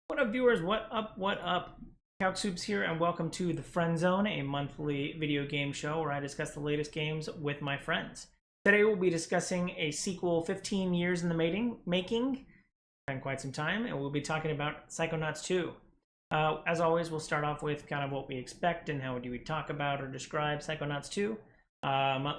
What up, viewers? What up? What up? Couch Soups here, and welcome to the Friend Zone, a monthly video game show where I discuss the latest games with my friends. Today, we'll be discussing a sequel 15 years in the making, and quite some time, and we'll be talking about Psychonauts 2. As always, we'll start off with kind of what we expect and how do we talk about or describe Psychonauts 2,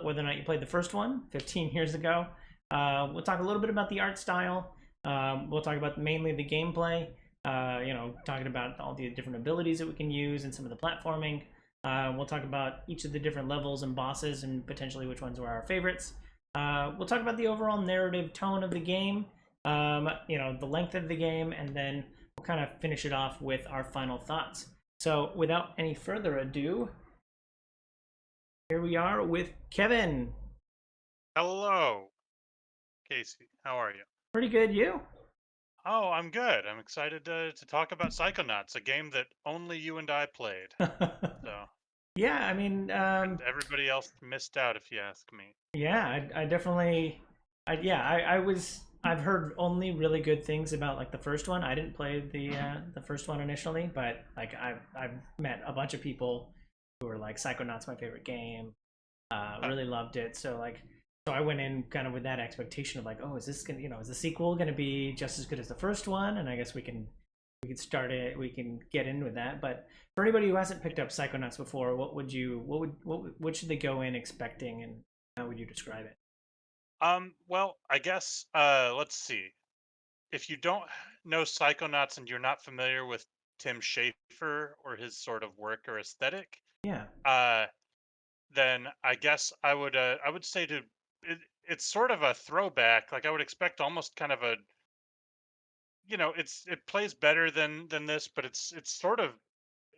whether or not you played the first one 15 years ago. We'll talk a little bit about the art style. We'll talk about mainly the gameplay. Talking about all the different abilities that we can use and some of the platforming. We'll talk about each of the different levels and bosses and potentially which ones were our favorites. We'll talk about the overall narrative tone of the game, the length of the game, and then we'll kind of finish it off with our final thoughts. So without any further ado, here we are with Kevin. Hello, Casey. How are you? Pretty good, you? Oh, I'm good. I'm excited to talk about Psychonauts, a game that only you and I played. So, Yeah, I mean, and everybody else missed out, if you ask me. yeah, I definitely, I've heard only really good things about like the first one. I didn't play the first one initially, but like I've met a bunch of people who were like Psychonauts my favorite game. Really loved it. So I went in kind of with that expectation of like, oh, is this gonna, is the sequel gonna be just as good as the first one? And I guess we can start it. We can get in with that. But for anybody who hasn't picked up Psychonauts before, what should they go in expecting, and how would you describe it? Well, I guess let's see. If you don't know Psychonauts and you're not familiar with Tim Schafer or his sort of work or aesthetic, Yeah. uh, then I guess I would say it's sort of a throwback. Like I would expect almost kind of a it plays better than this, but it's sort of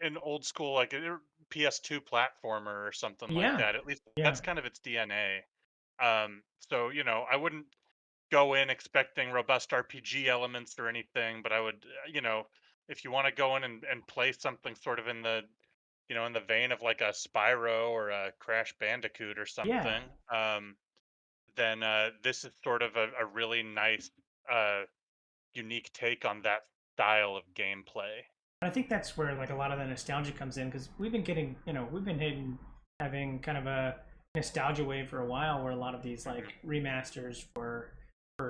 an old school like a PS2 platformer or something like Yeah. that. At least Yeah. that's kind of its DNA. So I wouldn't go in expecting robust RPG elements or anything, but I would, if you want to go in and play something sort of in the vein of like a Spyro or a Crash Bandicoot or Yeah. something, then this is sort of a really nice, uh, unique take on that style of gameplay. I think that's where like a lot of the nostalgia comes in because we've been having kind of a nostalgia wave for a while where a lot of these Hmm. like remasters for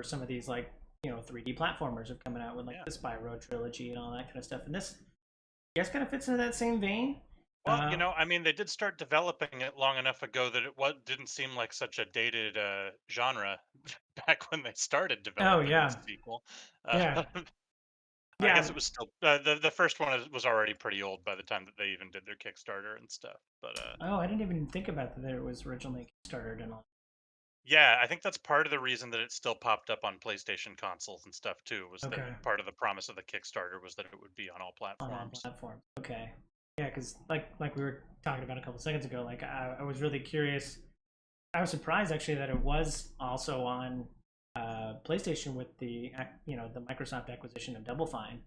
some of these like 3D platformers have come out with like Yeah. the Spyro trilogy and all that kind of stuff. And this, I guess, kind of fits into that same vein. Well, I mean, they did start developing it long enough ago that didn't seem like such a dated genre back when they started Oh developing this yeah, sequel. yeah, Uh, I guess yeah. it was still the first one was already pretty old by the time that they even did their Kickstarter and stuff. But Oh, I didn't even think about that. It was originally Kickstarted and all. yeah, I think that's part of the reason that it still popped up on PlayStation consoles and stuff too. Was that Okay. part of the promise of the Kickstarter was that it would be on all On all platforms. platforms. Okay. Yeah, because like we were talking about a couple seconds ago, like I was really curious. I was surprised actually that it was also on PlayStation with the Microsoft acquisition of Double Fine.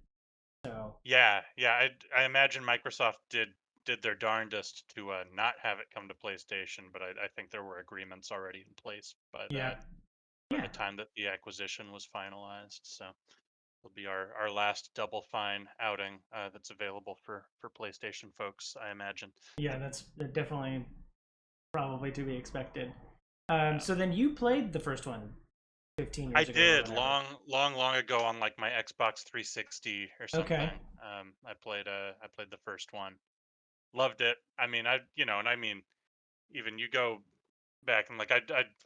So Yeah, yeah. I imagine Microsoft did their darndest to not have it come to PlayStation, but I think there were agreements already in place yeah, by yeah, the time that the acquisition was finalized. So it'll be our last Double Fine outing that's available for PlayStation folks, I imagine. yeah. That's definitely probably to be expected. Yeah. So then you played the first one 15 I years ago or did whatever. long ago on like my Xbox 360 or Okay. something. I played the first one. Loved it. I mean, and I mean, even you go back and like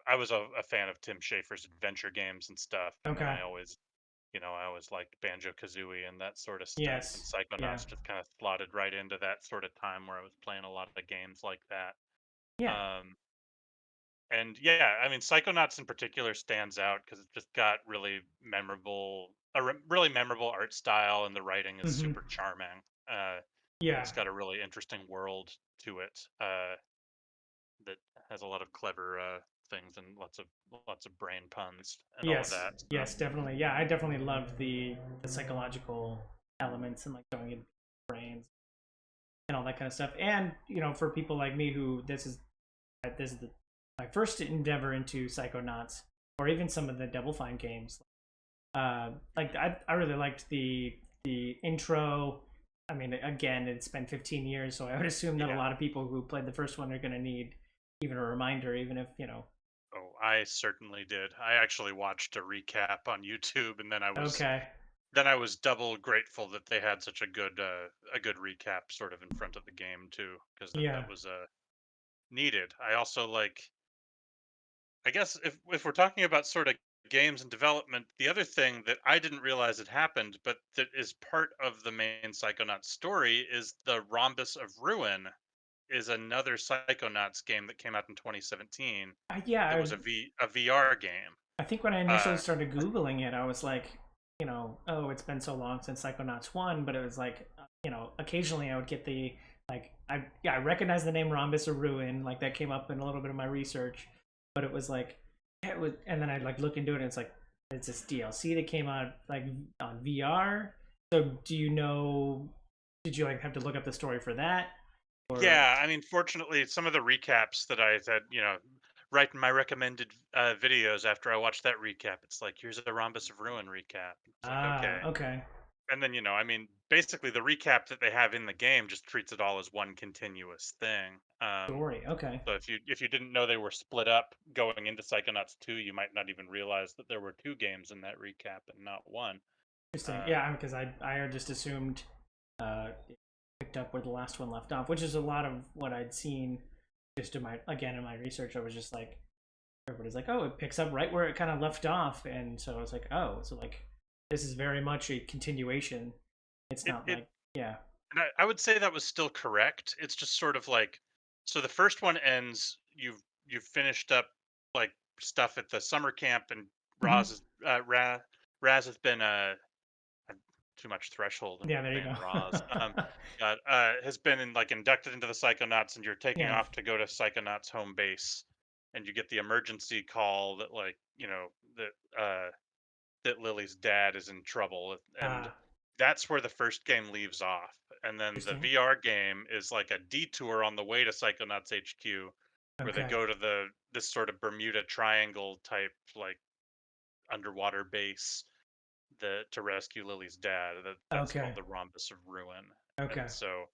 I was a fan of Tim Schafer's adventure games and stuff, and Okay. I always liked Banjo Kazooie and that sort of stuff. And Yes. Yeah. Psychonauts just kind of slotted right into that sort of time where I was playing a lot of games like that. Yeah. Um, and yeah, I mean, Psychonauts in particular stands out because it's just got really memorable art style, and the writing is Hmm. super charming. Yeah. It's got a really interesting world to it. That has a lot of clever things and lots of brain puns and all of Yes. that. So Yes. Definitely. Yeah. I definitely loved the psychological elements and like going into brains and all that kind of stuff. And for people like me who this is my first endeavor into Psychonauts, or even some of the Double Fine games. Like I really liked the intro. I mean, again, it's been 15 years, so I would assume that a Yeah. lot of people who played the first one are going to need even a reminder, even if, you know. Oh, I certainly did. I actually watched a recap on YouTube, and Okay. then I was double grateful that they had such a good recap sort of in front of the game too, because that Yeah. was needed. I also like, I guess if we're talking about sort of games and development, the other thing that I didn't realize had happened, but that is part of the main Psychonauts story, is the Rhombus of Ruin is another Psychonauts game that came out in 2017. That Yeah, was a VR game. I think when I initially Uh, started Googling it, I was like, you know, oh, it's been so long since Psychonauts 1, but it was like, you know, occasionally I would get the, like, I recognize the name Rhombus or Ruin, like that came up in a little bit of my research, but it was like, yeah, it was, and then I like look into it and it's like, it's this DLC that came out like on VR. So do you know, did you like have to look up the story for that? Or, Yeah, I mean, fortunately, some of the recaps that I said, right in my recommended videos after I watched that recap, it's like, here's a Rhombus of Ruin recap. It's like, okay. okay. And then, I mean, basically the recap that they have in the game just treats it all as one continuous thing. Story, okay. So if you didn't know they were split up going into Psychonauts 2, you might not even realize that there were two games in that recap and not one. Interesting. Uh, Yeah, because I just assumed it picked up where the last one left off, which is a lot of what I'd seen just in my again in my research. I was just like everybody's like, oh, it picks up right where it kind of left off, and so I was like, oh, so like this is very much a continuation. It's it, not it like yeah. And I would say that was still correct. It's just sort of like, so the first one ends. You've finished up like stuff at the summer camp, and Hmm. Raz has been uh, too much threshold. I'm Yeah, there you saying go. Raz. God, has been like inducted into the Psychonauts, and you're taking Yeah. off to go to Psychonauts home base, and you get the emergency call that like that Lily's dad is in trouble, and Ah, that's where the first game leaves off. And then the interesting. VR game is like a detour on the way to Psychonauts HQ, where they Okay. go to this sort of Bermuda Triangle type like underwater base to rescue Lily's dad. That's called Okay. the Rhombus of Ruin. And Okay. so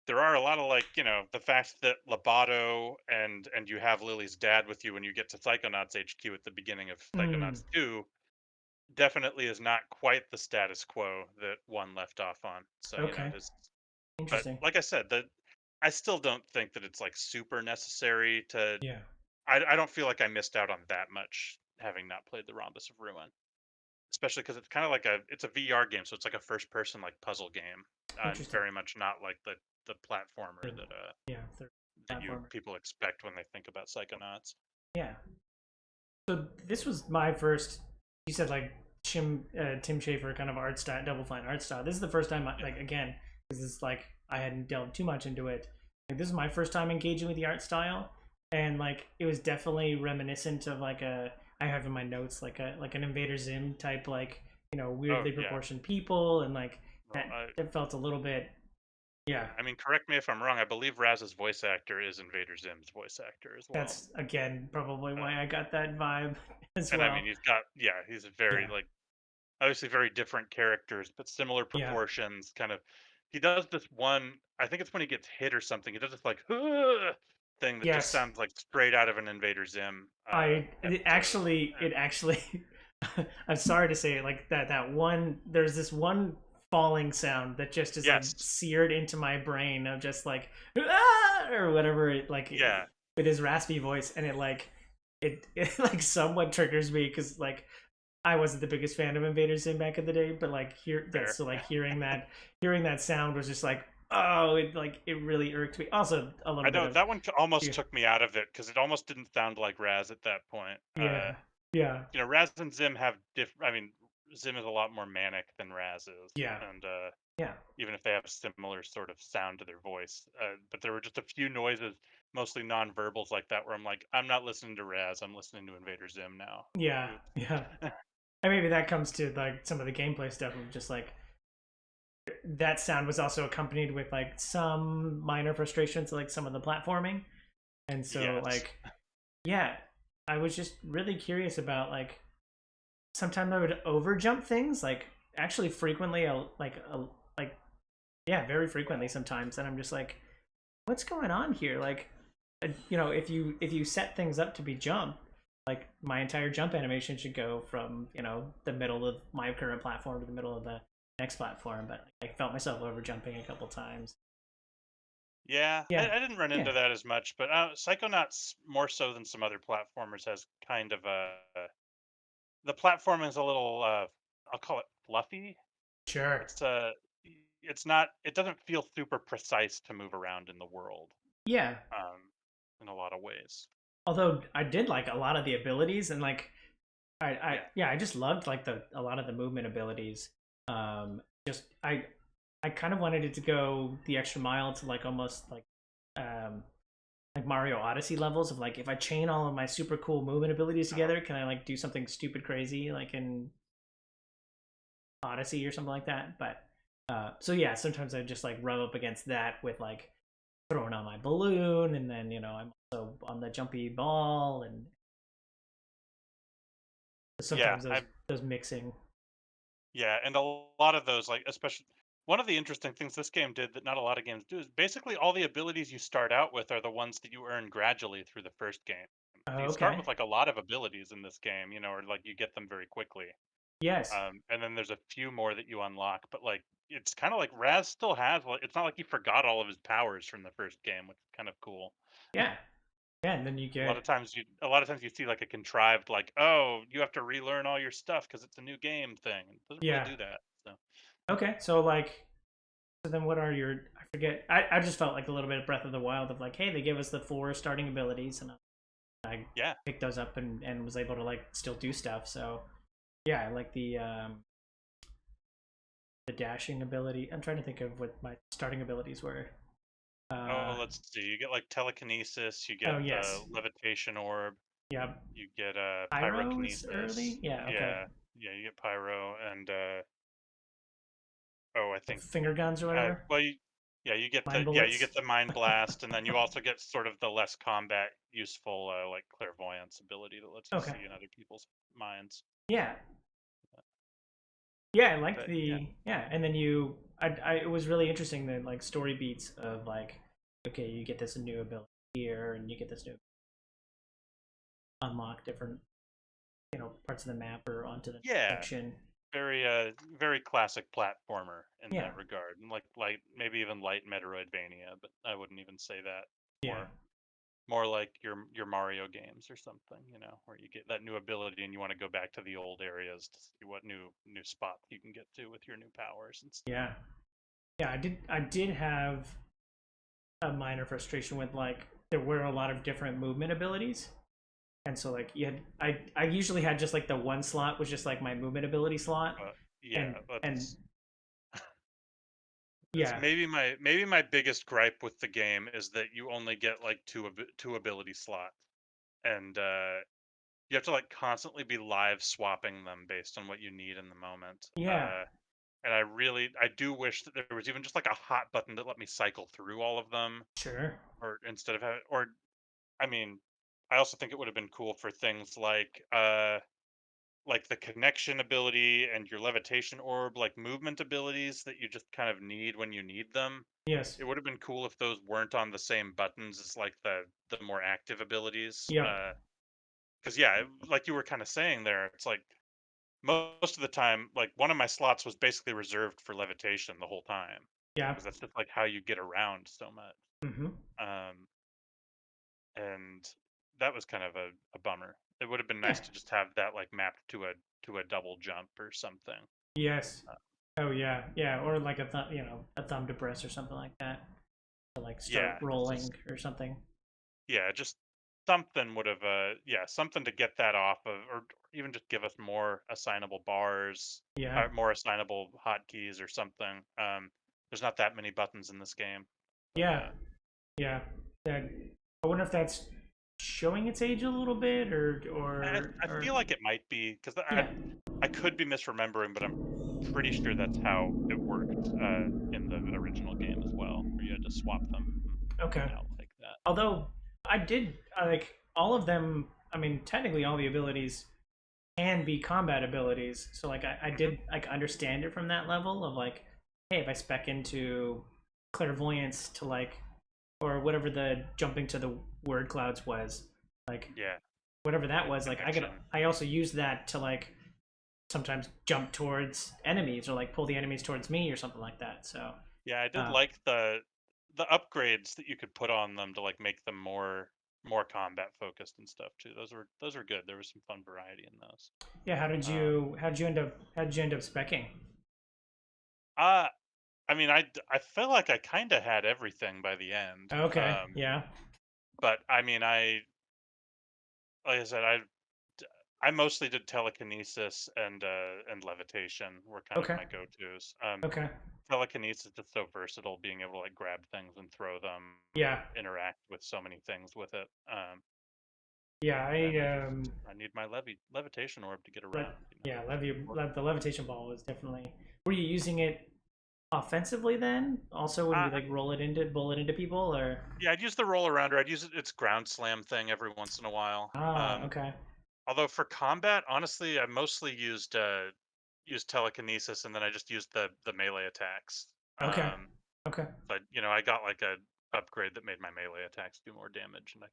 there are a lot of like the fact that Lobato and you have Lily's dad with you when you get to Psychonauts HQ at the beginning of Mm, Psychonauts 2 definitely is not quite the status quo that one left off on. So, okay. this, but Interesting. like I said, that I still don't think that it's like super necessary to. Yeah. I don't feel like I missed out on that much having not played the Rhombus of Ruin, especially because it's kind of like it's a VR game, so it's like a first person like puzzle game, and Interesting. very much not like the platformer The, yeah. Third that you platformer. people expect when they think about Psychonauts. Yeah. So this was my first. You said like Tim Schafer kind of art style, Double Fine art style. This is the first time, Yeah. like again, because it's like I hadn't delved too much into it. Like this is my first time engaging with the art style, and like it was definitely reminiscent of like a I have in my notes like an Invader Zim type like Oh weirdly yeah. proportioned people and like No, that it felt a little bit yeah. yeah. I mean, correct me if I'm wrong. I believe Raz's voice actor is Invader Zim's voice actor as well. That's again probably Uh, why I got that vibe as and I mean, well. he's got, yeah, he's a very Yeah, like obviously very different characters, but similar yeah. proportions. Kind of, he does this one. I think it's when he gets hit or something. He does this like thing that just Yes, sounds like straight out of an Invader Zim I it episode. actually it actually I'm sorry to say it like that one there's this one falling sound that just is like Yes, seared into my brain of just like ah! Or whatever it like yeah, with his raspy voice and it like it like somewhat triggers me because like I wasn't the biggest fan of Invader Zim back in the day but like here yeah, fair. so like hearing that sound was just like oh it like it really irked me also a I little bit know of that one almost took me out of it because it almost didn't sound like Raz at that point. yeah yeah Raz and Zim have I mean, Zim is a lot more manic than Raz is, yeah and yeah even if they have similar sort of sound to their voice, but there were just a few noises, mostly non-verbals like that, where I'm like, I'm not listening to Raz, I'm listening to Invader Zim now. yeah Oops. yeah. And maybe that comes to like some of the gameplay stuff of just like that sound was also accompanied with like some minor frustrations, like some of the platforming. And so Yes. like yeah, I was just really curious about like sometimes I would overjump things. Like actually frequently, like yeah, very frequently sometimes, and I'm just like, what's going on here? Like, if you set things up to be jump, like my entire jump animation should go from the middle of my current platform to the middle of the next platform, but I felt myself over jumping a couple times. Yeah, Yeah, I didn't run yeah, into that as much, but Psychonauts more so than some other platformers has kind of the platform is a little I'll call it fluffy. sure, It's it's not it doesn't feel super precise to move around in the world yeah. um in a lot of ways. Although I did like a lot of the abilities, and like Yeah. yeah, I just loved like the a lot of the movement abilities. Just I kind of wanted it to go the extra mile to like almost um like Mario Odyssey levels of like if I chain all of my super cool movement abilities Uh-huh. together, can I like do something stupid crazy like in Odyssey or something like that? But so yeah, sometimes I just like rub up against that with like throwing on my balloon, and then I'm also on the jumpy ball, and Yeah, sometimes I those mixing. yeah, and a lot of those like especially one of the interesting things this game did that not a lot of games do is basically all the abilities you start out with are the ones that you earn gradually through the first game. So Oh, you start okay. with like a lot of abilities in this game, or like you get them very quickly. Yes. And then there's a few more that you unlock, but like it's kind of like Raz still has. Well, it's not like he forgot all of his powers from the first game, which is kind of cool. Yeah. Yeah, and then you get A lot of times you see like a contrived like, oh, you have to relearn all your stuff because it's a new game thing. It doesn't really yeah. do that. So Okay, so like so then what are your I forget. I just felt like a little bit of Breath of the Wild of like, hey, they gave us the four starting abilities, and I yeah. picked those up and was able to like still do stuff. So yeah, I like the dashing ability. I'm trying to think of what my starting abilities were. Oh, Uh let's see. You get like telekinesis, you oh get the yes. levitation orb, Yeah. you get Pyro is pyrokinesis. early? Yeah, okay. Yeah, yeah, you get pyro and oh, I Like think finger guns or whatever. well, yeah, Mind you bullets. get the mind blast, and then you also get sort of the less combat useful like clairvoyance ability that lets you Okay. see in other people's minds. Yeah. Yeah, I liked But yeah, the yeah, and then it was really interesting the like story beats of like, okay, you get this new ability here, and you get this new unlock different parts of the map or onto the yeah, section. very classic platformer in Yeah, that regard, and like maybe even light Metroidvania, but I wouldn't even say that. yeah, More more like your Mario games or something, where you get that new ability and you want to go back to the old areas to see what new spots you can get to with your new powers and stuff. yeah, yeah. I did have a minor frustration with like there were a lot of different movement abilities, and so like you had I usually had just like the one slot was just like my movement ability slot, But and yeah, and that's yeah, maybe my biggest gripe with the game is that you only get like two ability slots, and you have to like constantly be live swapping them based on what you need in the moment. yeah, And I do wish that there was even just like a hot button that let me cycle through all of them, sure, or instead of having, or I mean, I also think it would have been cool for things like the connection ability and your levitation orb, like movement abilities that you just kind of need when you need them. yes, It would have been cool if those weren't on the same buttons as like the more active abilities. yep, Because yeah, like you were kind of saying there, it's like most of the time, like one of my slots was basically reserved for levitation the whole time yeah, because that's just like how you get around so much. mm-hmm. Um, and that was kind of a bummer. It would have been Yeah. nice to just have that like mapped to a double jump or something. Yes. Uh, Oh yeah, yeah, or like a thumb to press or something like that to like start yeah, it's rolling just or something. just something would have something to get that off of, or even just give us more assignable bars, Yeah, more assignable hotkeys or something. There's not that many buttons in this game, but yeah, yeah. That I wonder if that's showing its age a little bit, I or feel like it might be because yeah. I could be misremembering, but I'm pretty sure that's how it worked in the original game as well, where you had to swap them in Okay. and out like that. Although I did like all of them. I mean, technically all the abilities can be combat abilities. So like I Hmm. did like understand it from that level of like, hey, if I spec into clairvoyance to like or whatever the jumping to the word clouds was, like Yeah, whatever that was, like connection. I also use that to like sometimes jump towards enemies or like pull the enemies towards me or something like that. So Yeah, I did uh, like the upgrades that you could put on them to like make them more combat focused and stuff too. Those were good. There was some fun variety in those. yeah, Um, how did you end up specking? uh, I mean, I felt like I kind of had everything by the end. Okay, yeah, But I mean, like I said, I mostly did telekinesis and levitation were kind of okay, my go-tos. okay, Telekinesis is so versatile, being able to like grab things and throw them yeah, or interact with so many things with it. yeah. And then I need my levitation orb to get Le- around. yeah, Or- the levitation ball was definitely. Were you using it offensively then? Also, when you Uh, like roll it into people, or yeah, I'd use the roll arounder. I'd use its ground slam thing every once in a while. okay, Although for combat, honestly, I mostly used telekinesis, and then I just used the melee attacks. okay, okay, But I got like a upgrade that made my melee attacks do more damage, and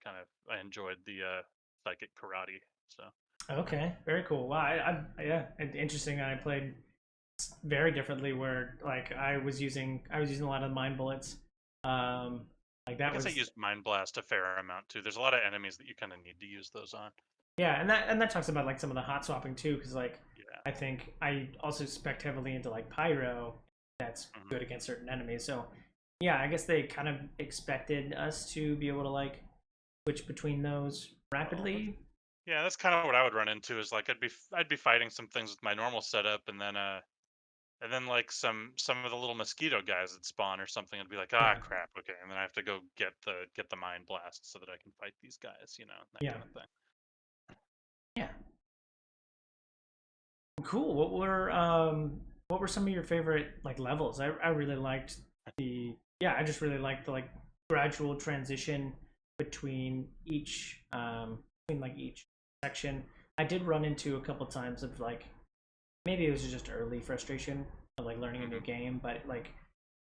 I enjoyed the psychic karate. So okay. Very cool. Wow, yeah, interesting. I played very differently where like I was using a lot of mind bullets. Um, like I that guess I was used mind blast a fair amount too. There's a lot of enemies that you kind of need to use those on. yeah, and that talks about like some of the hot swapping too, because like Yeah. I think I also spec heavily into like pyro. That's Hmm. good against certain enemies. So yeah, I guess they kind of expected us to be able to like switch between those Well, rapidly. that's kind of what I would run into is like I'd be fighting some things with my normal setup, and then like some of the little mosquito guys that spawn or something. I'd be like, ah, Yeah, crap, okay, and then I have to go get the mind blast so that I can fight these guys, that yeah, kind of thing. yeah. Cool. What were some of your favorite like levels? I really liked the yeah, I just really liked the like gradual transition between like each section. I did run into a couple times of like maybe it was just early frustration of like learning a new Hmm. game, but like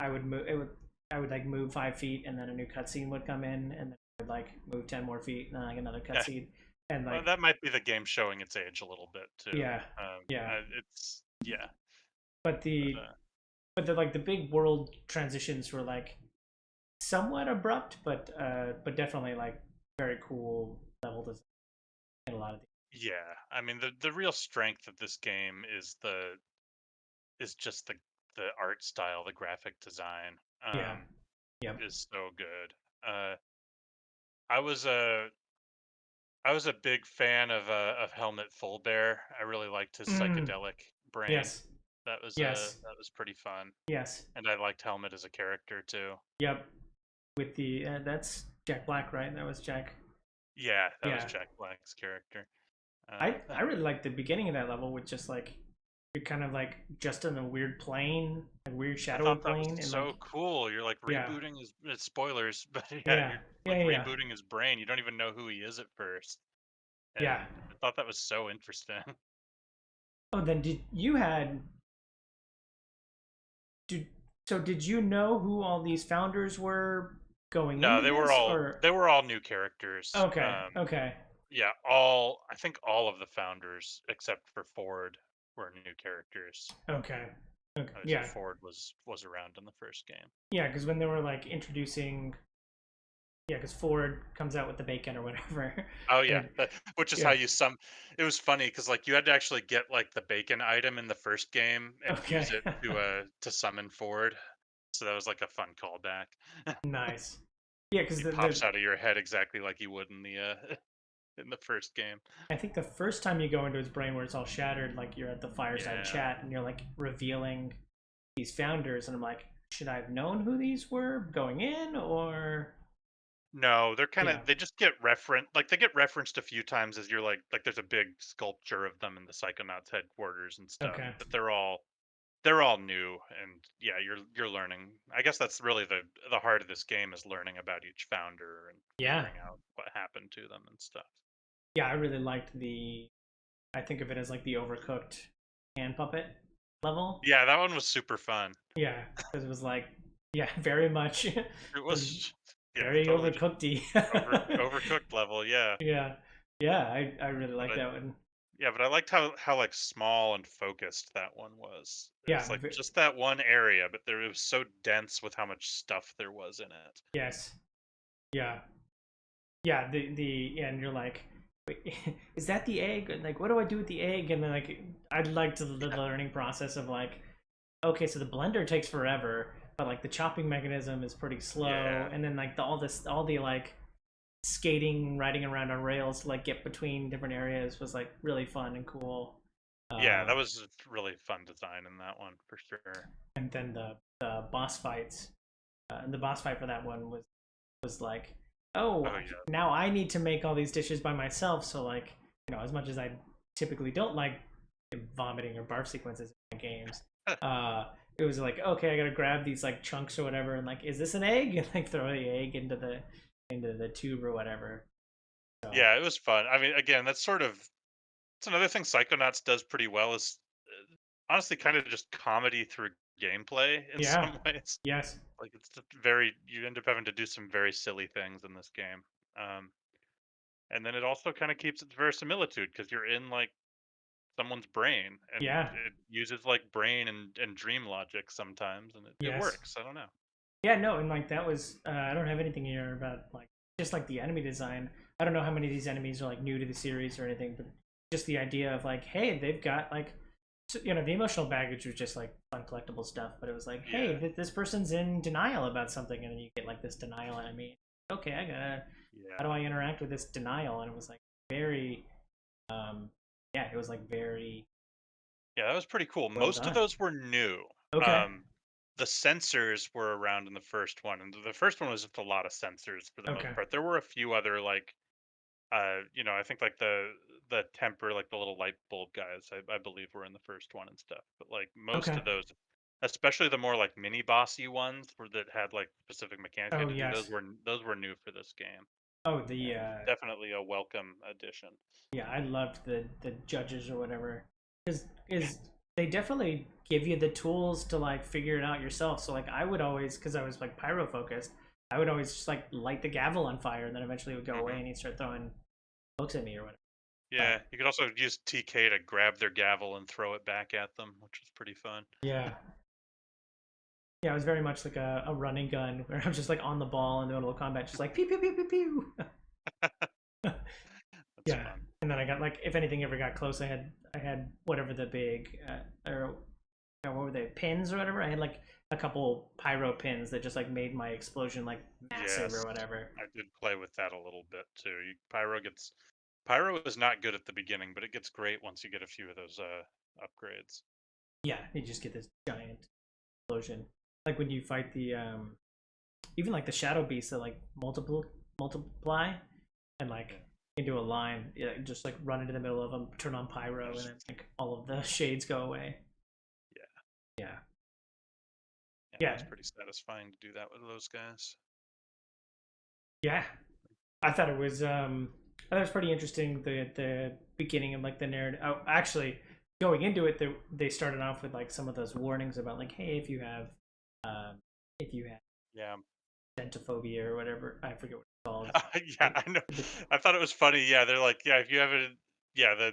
I would like move 5 feet and then a new cutscene would come in and then I would like move 10 more feet and then like another Yeah. cutscene and Well, like that might be the game showing its age a little bit too. yeah, yeah. It's yeah, But but the like the big world transitions were like somewhat abrupt, but definitely like very cool level design in a lot of yeah. I mean, the real strength of this game is just the art style, the graphic design. yeah, yep, Is so good. Uh, I was a I was a big fan of Helmut Fullbear. I really liked his mm, psychedelic brain. yes, yes, That was pretty fun, yes, and I liked Helmut as a character too. yep. With the that's Jack Black, right? That was Jack. Yeah, that was Yeah, Jack Black's character. I really liked the beginning of that level with just like you're kind of like just on a weird plane, a weird I shadowy thought that was plane, and like so cool. You're like yeah, rebooting his it's spoilers, but yeah, yeah, you're yeah, like yeah, rebooting his brain. You don't even know who he is at first, yeah. and I thought that was so interesting. Oh, then did you had did so did you know who all these founders were going No, into this or they were all new characters. okay, okay, Yeah, I think all of the founders except for Ford were new characters. okay, okay, So yeah, Ford was around in the first game. yeah, because when they were like introducing yeah, because Ford comes out with the bacon or whatever, Oh yeah, and which is how yeah, you sum. It was funny because like you had to actually get like the bacon item in the first game and okay, use it to summon Ford. So that was like a fun callback. nice, yeah, because He pops out of your head exactly like he would in the in the first game. I think the first time you go into his brain where it's all shattered, like you're at the fireside Yeah. chat and you're like revealing these founders, and I'm like, should I have known who these were going in, or No, yeah, they just get referenced like they get referenced a few times as you're like there's a big sculpture of them in the Psychonauts headquarters and stuff, okay, but they're all new and yeah, you're learning. I guess that's really the heart of this game is learning about each founder and yeah, figuring out what happened to them and stuff. yeah, I really liked the I think of it as like the Overcooked hand puppet level. Yeah, that one was super fun. Yeah, because it was like, yeah, very much. It It was was, yeah, very totally just overcookedy. overcooked level. Yeah, Yeah, yeah, I really like but that one. but I liked how like small and focused that one was. It was Yeah, like just that one area, but it was so dense with how much stuff there was in it. yes, yeah, yeah. Yeah, and you're like, wait, is that the egg? And like, what do I do with the egg? And then like, I liked the learning process of like, okay, so the blender takes forever, but like the chopping mechanism is pretty slow, Yeah, and then like all the like skating, riding around on rails to like get between different areas was like really fun and cool. yeah, that Um, was a really fun design in that one for sure. and then the boss fights, and the boss fight for that one was like, oh, Oh yeah, now I need to make all these dishes by myself. So like, as much as I typically don't like vomiting or barf sequences in my games, it was like, okay, I gotta grab these like chunks or whatever, and like, is this an egg? And like throw the egg into the tube or whatever. So yeah, it was fun. I mean, again, that's sort of it's another thing Psychonauts does pretty well is honestly kind of just comedy through gameplay in yeah, some ways. yes, Like it's just very you end up having to do some very silly things in this game. Um, and then it also kind of keeps its verisimilitude because you're in like someone's brain and yeah, it uses like brain and dream logic sometimes and it yes. works. I don't know. Yeah, no, and like that was I don't have anything here about like just like the enemy design. I don't know how many of these enemies are like new to the series or anything, but just the idea of like, hey, they've got like the emotional baggage was just like fun collectible stuff, but it was like, hey, Yeah. this person's in denial about something, and then you get like this denial enemy. Okay, how do Yeah. I interact with this denial? And it was like very, um, yeah, it was like very Yeah, that was pretty cool. well Most of done. those were new. Okay, The sensors were around in the first one, and the first one was just a lot of sensors for the most okay, part. There were a few other like I think like the temper, like the little light bulb guys, I believe were in the first one and stuff. But like most okay. of those, especially the more like mini bossy ones, where that had like specific mechanics you Oh had to do, yes. those were new for this game, Oh the and definitely a welcome addition. yeah, I loved the judges or whatever. Is they definitely give you the tools to like figure it out yourself. So like I would always, because I was like pyro focused, I would always just like light the gavel on fire, and then eventually it would go away, Hmm. and he'd start throwing books at me or whatever. But Yeah, you could also use TK to grab their gavel and throw it back at them, which was pretty fun. yeah, yeah, it was very much like a running gun where I'm just like on the ball in the middle of combat, just like pew pew pew pew pew. That's Yeah, fun. and then I got like if anything ever got close, I had whatever the big or what were they, pins or whatever. I had like a couple pyro pins that just like made my explosion like massive or Yes, whatever. I did play with that a little bit too. Pyro is not good at the beginning, but it gets great once you get a few of those upgrades. Yeah, you just get this giant explosion. Like when you fight the even like the shadow beasts that like multiply and like Yeah, into a line, yeah, just like run into the middle of them, turn on pyro, and then like all of the shades go away. yeah, Yeah, yeah. That yeah, was pretty satisfying to do that with those guys. yeah. I thought it was I thought it was pretty interesting the beginning of like the narrative. Oh, actually, going into it, they started off with like some of those warnings about like, hey, um, if you have Yeah, dentophobia or whatever, I forget what it's called. yeah. I know. I thought it was funny. Yeah, they're like, yeah, if you have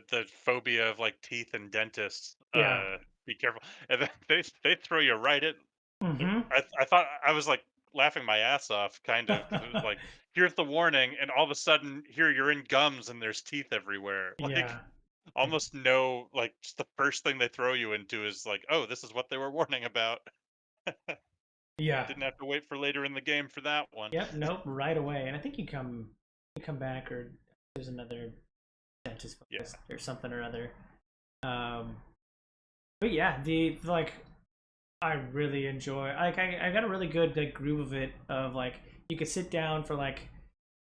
the phobia of like teeth and dentists, Yeah. be careful. And then they throw you right in. Mm-hmm. I thought I was like laughing my ass off, kind of, because it was like, here's the warning, and all of a sudden, here you're in gums and there's teeth everywhere. Like Yeah. Like, almost no, like just the first thing they throw you into is like, oh, this is what they were warning about. yeah. Didn't have to wait for later in the game for that one. Yep. Nope. Right away. And I think you come back, or there's another dentist Yeah. focus or something or other. Um. But yeah, the like I really enjoy. Like I got a really good like groove of it. Of like you could sit down for like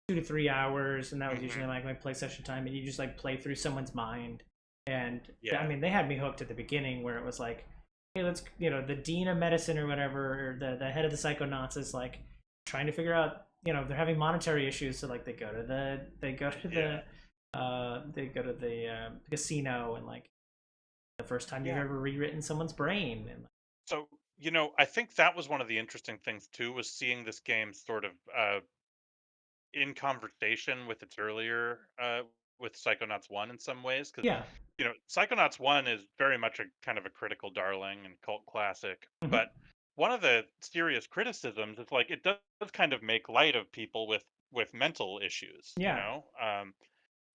2 to 3 hours, and that was Hmm. usually like my play session time, and you just like play through someone's mind. And I Yeah. mean, they had me hooked at the beginning, where it was like, hey, let's the dean of medicine or whatever, or the head of the Psychonauts is like trying to figure out, they're having monetary issues, so like they go to the Yeah. They go to the casino, and like the first time you've Yeah. ever rewritten someone's brain, and So, I think that was one of the interesting things too, was seeing this game sort of in conversation with its earlier with Psychonauts 1 in some ways, because yeah, Psychonauts 1 is very much a kind of a critical darling and cult classic, hmm but one of the serious criticisms is like it does kind of make light of people with mental issues, yeah,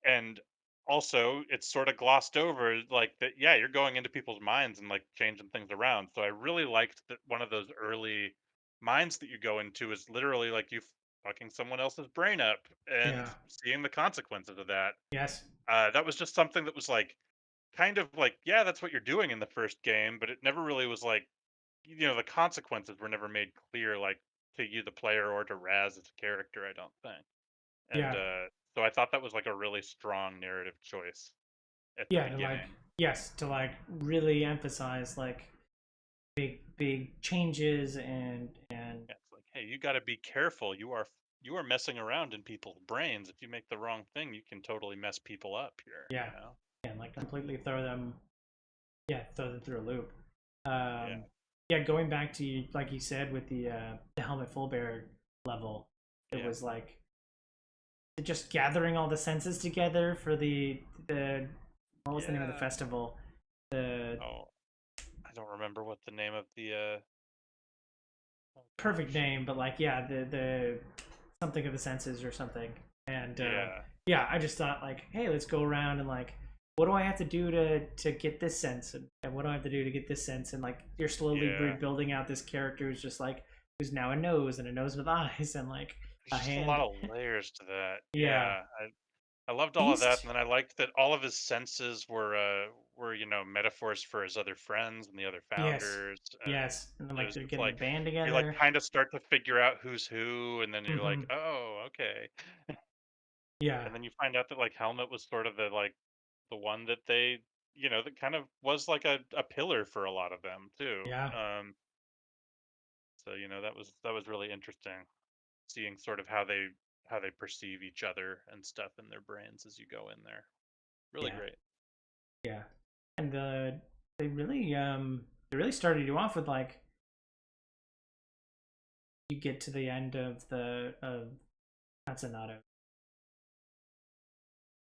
and also it's sort of glossed over like that. Yeah, you're going into people's minds and like changing things around. So I really liked that one of those early minds that you go into is literally like you fucking someone else's brain up and yeah, seeing the consequences of that. yes, That was just something that was like kind of like, yeah, that's what you're doing in the first game, but it never really was like, the consequences were never made clear, like to you, the player, or to Raz as a character, I don't think. And yeah, so I thought that was like a really strong narrative choice at the yeah, to like beginning. yes, to like really emphasize like big changes and Yeah, it's like, hey, you got to be careful. You are messing around in people's brains. If you make the wrong thing, you can totally mess people up here. yeah, and like completely throw them through a loop. Yeah, Um, yeah, going back to like you said with the helmet full bear level, it yeah. was like just gathering all the senses together for the what was the name of the Yeah. festival? The Oh, I don't remember what the name of the. Oh perfect gosh. name, but like yeah, the something of the senses or something. And Yeah. yeah, I just thought like, hey, let's go around and like, what do I have to do to get this sense, and what do I have to do to get this sense, and like you're slowly Yeah. building out this character who's just like who's now a nose and a nose with eyes and like There's a just a lot hand. of layers to that. Yeah, Yeah. I loved all of that, Beast. and then I liked that all of his senses were metaphors for his other friends and the other Yes, founders, and yes, and then it like was they're just getting a like band you like together. kind of start to figure out who's who, and then you're like, hmm oh, okay, Yeah, and then you find out that like Helmet was sort of the one that they that kind of was like a pillar for a lot of them too. yeah, So that was really interesting, seeing sort of how they perceive each other and stuff in their brains as you go in there. Really yeah, great. yeah. And they really started you off with like you get to the end of the of Matsunato,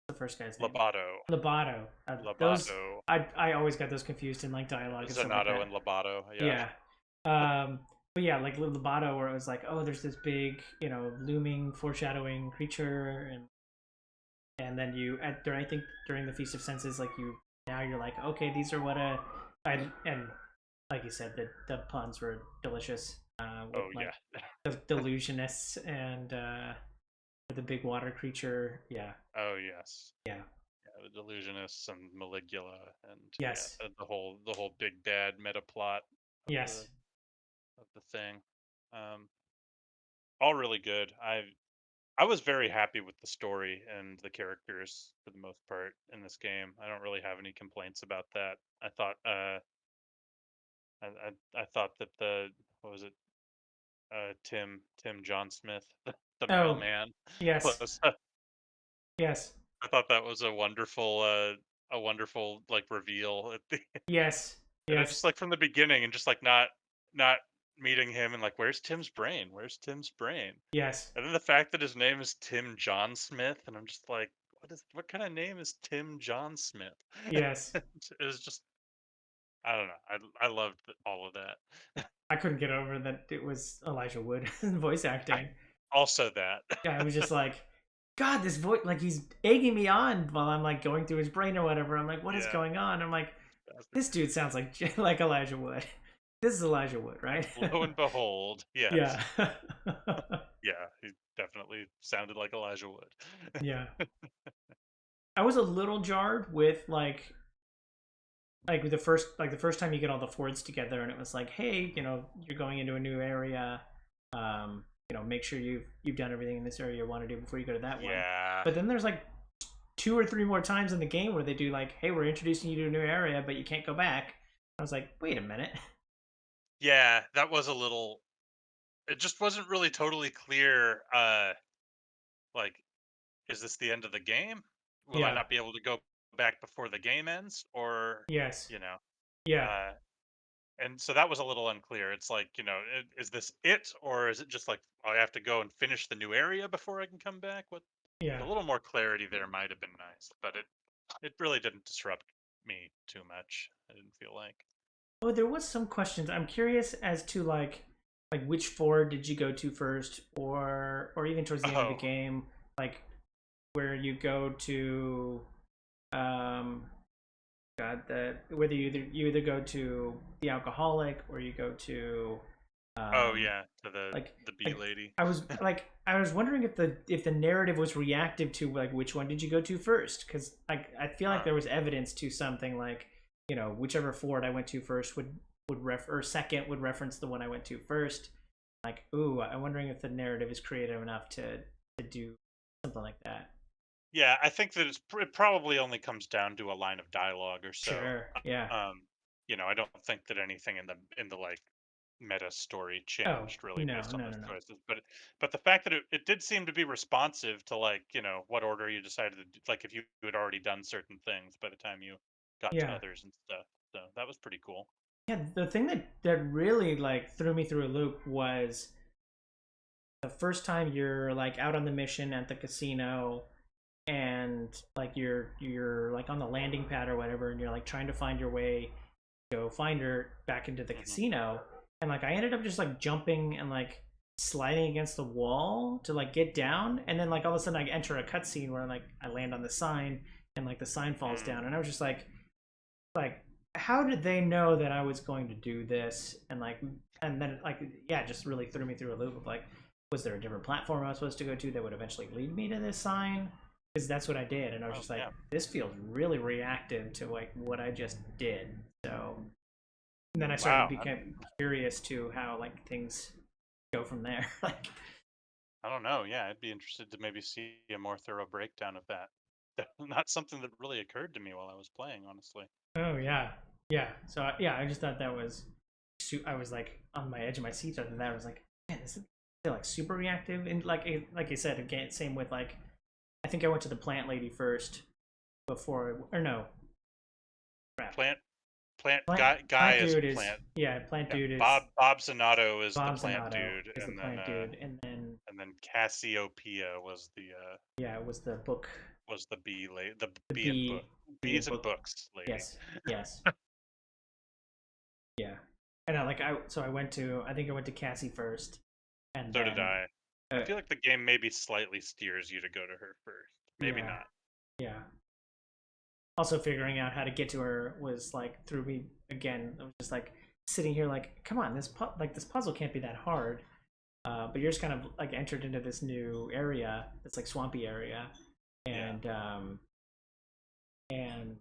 the first guy's name. Lobato, Lobato. Those Lobato, I always got those confused in like dialogue and stuff like Zanato, that. and Lobato. Yeah, Yeah. But yeah, like Lobato, where it was like, oh, there's this big, looming, foreshadowing creature, and then I think during the Feast of Senses, like now you're like, okay, these are what and like you said, the puns were delicious. With oh like yeah, the delusionists and the big water creature. Yeah, oh yes, yeah, yeah, the Delusionists and Maligula, and yeah, yes, the whole big bad meta plot of the yes, of the thing. Um, all really good. I was very happy with the story and the characters for the most part in this game. I don't really have any complaints about that. I thought that the what was it, Tim John Smith, the Oh, mailman, yes, was. yes, I thought that was a wonderful like reveal at the yes, and it's just yes, like from the beginning, and just like not meeting him and like where's Tim's brain? Where's Tim's brain? yes, And then the fact that his name is Tim John Smith, and I'm just like, what kind of name is Tim John Smith? yes. It was just, I don't know. I loved all of that. I couldn't get over that it was Elijah Wood voice I acting. also that. Yeah, I was just like, God, this voice, like he's egging me on while I'm like going through his brain or whatever. I'm like, what is Yeah. going on? I'm like, Bastard. this dude sounds like like Elijah Wood. This is Elijah Wood, right? And lo and behold, yes. Yeah, Yeah, he definitely sounded like Elijah Wood. yeah. I was a little jarred with like the first time you get all the Fords together, and it was like, hey, you're going into a new area. Make sure you've done everything in this area you want to do before you go to that one. Yeah. But then there's like two or three more times in the game where they do like, hey, we're introducing you to a new area, but you can't go back. I was like, wait a minute. Yeah, that was a little, it just wasn't really totally clear, like, is this the end of the game? will I Yeah. not be able to go back before the game ends, or Yes. you know, Yeah. uh, and so that was a little unclear. It's like, is this it, or is it just like I have to go and finish the new area before I can come back? What A Yeah. little more clarity there might have been nice, but it really didn't disrupt me too much. I didn't feel like. Oh, there was some questions. I'm curious as to like which Ford did you go to first, or even towards the end of the Oh, game, like where you go to um God, the whether you either go to the alcoholic or you go to oh um yeah, to the like the bee like lady. I was wondering if the narrative was reactive to like which one did you go to first, because I feel like Huh. there was evidence to something like, whichever Ford I went to first would or second would reference the one I went to first. Like, ooh, I'm wondering if the narrative is creative enough to do something like that. Yeah, I think that it probably only comes down to a line of dialogue or so. Sure. Yeah. Um, I don't think that anything in the like meta story Oh, changed really no, based on no, those no, no. choices. But the fact that it did seem to be responsive to, like, what order you decided to like if you had already done certain things by the time you got to Yeah. others and stuff. So that was pretty cool. Yeah, the thing that really like threw me through a loop was the first time you're like out on the mission at the casino, and like you're like on the landing pad or whatever, and you're like trying to find your way, go find her back into the Hmm. casino. And like I ended up just like jumping and like sliding against the wall to like get down, and then like all of a sudden I enter a cutscene where like I land on the sign, and like the sign falls down, and I was just like how did they know that I was going to do this? And then like yeah, it just really threw me through a loop of like, was there a different platform I was supposed to go to that would eventually lead me to this sign? Because that's what I did, and I was Oh just like, yeah. this feels really reactive to like what I just did. So and then I started to Wow. become curious to how like things go from there. Like, I don't know. Yeah, I'd be interested to maybe see a more thorough breakdown of that. Not something that really occurred to me while I was playing, honestly. oh yeah, yeah. So yeah, I just thought that was, I was like on my edge of my seat after that. I was like, man, this is like super reactive, and like I said again, same with like, I think I went to the plant lady first before, or no, crap. Plant plant Plant guy plant is dude is plant. yeah, plant Yeah, dude is Bob Zanato is the Bob plant Zanato dude, is the plant dude, and then and then Cassiopeia yeah, it was the book, was the bee lady, the the bee and book, bee and bees and book. books lady. Yes, yes, yeah. And I went to, I think I went to Cassie first, and So did then I. I uh, feel like the game maybe slightly steers you to go to her first. Maybe yeah, not. yeah. Also figuring out how to get to her was like threw me again. I was just like sitting here like, come on, this puzzle can't be that hard. But you're just kind of like entered into this new area, this like swampy area, Yeah. and and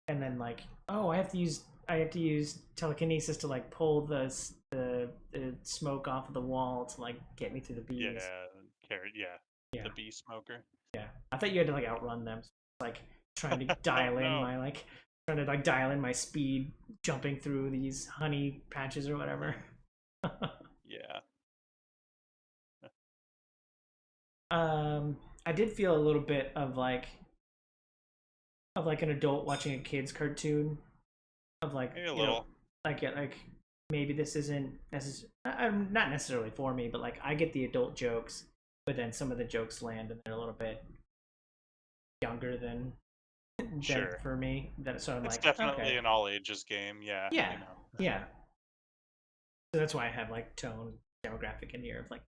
and then like, oh, I have to use telekinesis to like pull the smoke off of the wall to like get me through the bees. Yeah. Carrot. Yeah. Yeah, The bee smoker. yeah. I thought you had to like outrun them. So, like trying to Oh dial in no. my like trying to like dial in my speed jumping through these honey patches or whatever. Hmm. Yeah. I did feel a little bit of like an adult watching a kids cartoon, of like, Maybe a little. like maybe this isn't I'm not necessarily for me, but like I get the adult jokes, but then some of the jokes land and they're a little bit younger than Sure. for me. That so I'm It's like, definitely okay, an all ages game. Yeah. yeah, yeah. So that's why I have like tone demographic in here of like,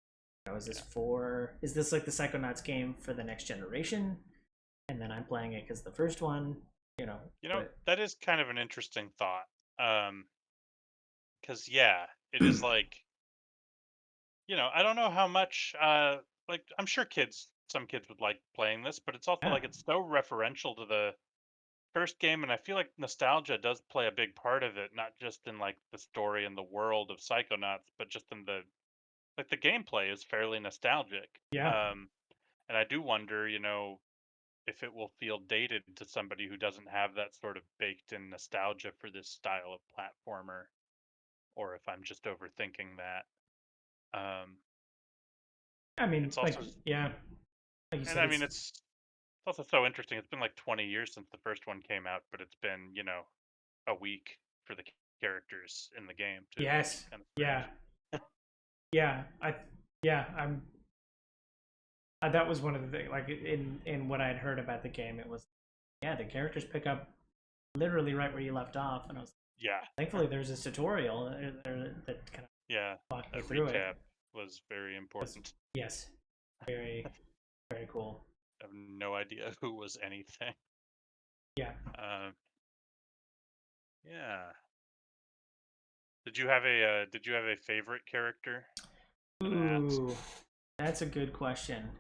is this Yeah. is this like the Psychonauts game for the next generation? And then I'm playing it because the first one, but That is kind of an interesting thought. Because yeah, it is like, I don't know how much, like, I'm sure some kids would like playing this, but it's also yeah, like it's so referential to the first game, and I feel like nostalgia does play a big part of it, not just in like the story and the world of Psychonauts, but just in the gameplay is fairly nostalgic. yeah. And I do wonder, if it will feel dated to somebody who doesn't have that sort of baked in nostalgia for this style of platformer, or if I'm just overthinking that. Um, I mean, it's also, like, yeah, like you and said, I mean, it's it's also so interesting. It's been like 20 years since the first one came out, but it's been, a week for the characters in the game too, which is Yes. kind of Yeah. strange. Yeah. Yeah. That was one of the things. Like in what I had heard about the game, it was yeah, the characters pick up literally right where you left off, and I was Yeah, thankfully there's this tutorial that kind of yeah. walked me That through it. recap was very Was important. yes, very very cool. I have no idea who was anything. Yeah. Um, yeah. Did you have a favorite character? I'm gonna ask. Ooh, that's a good question.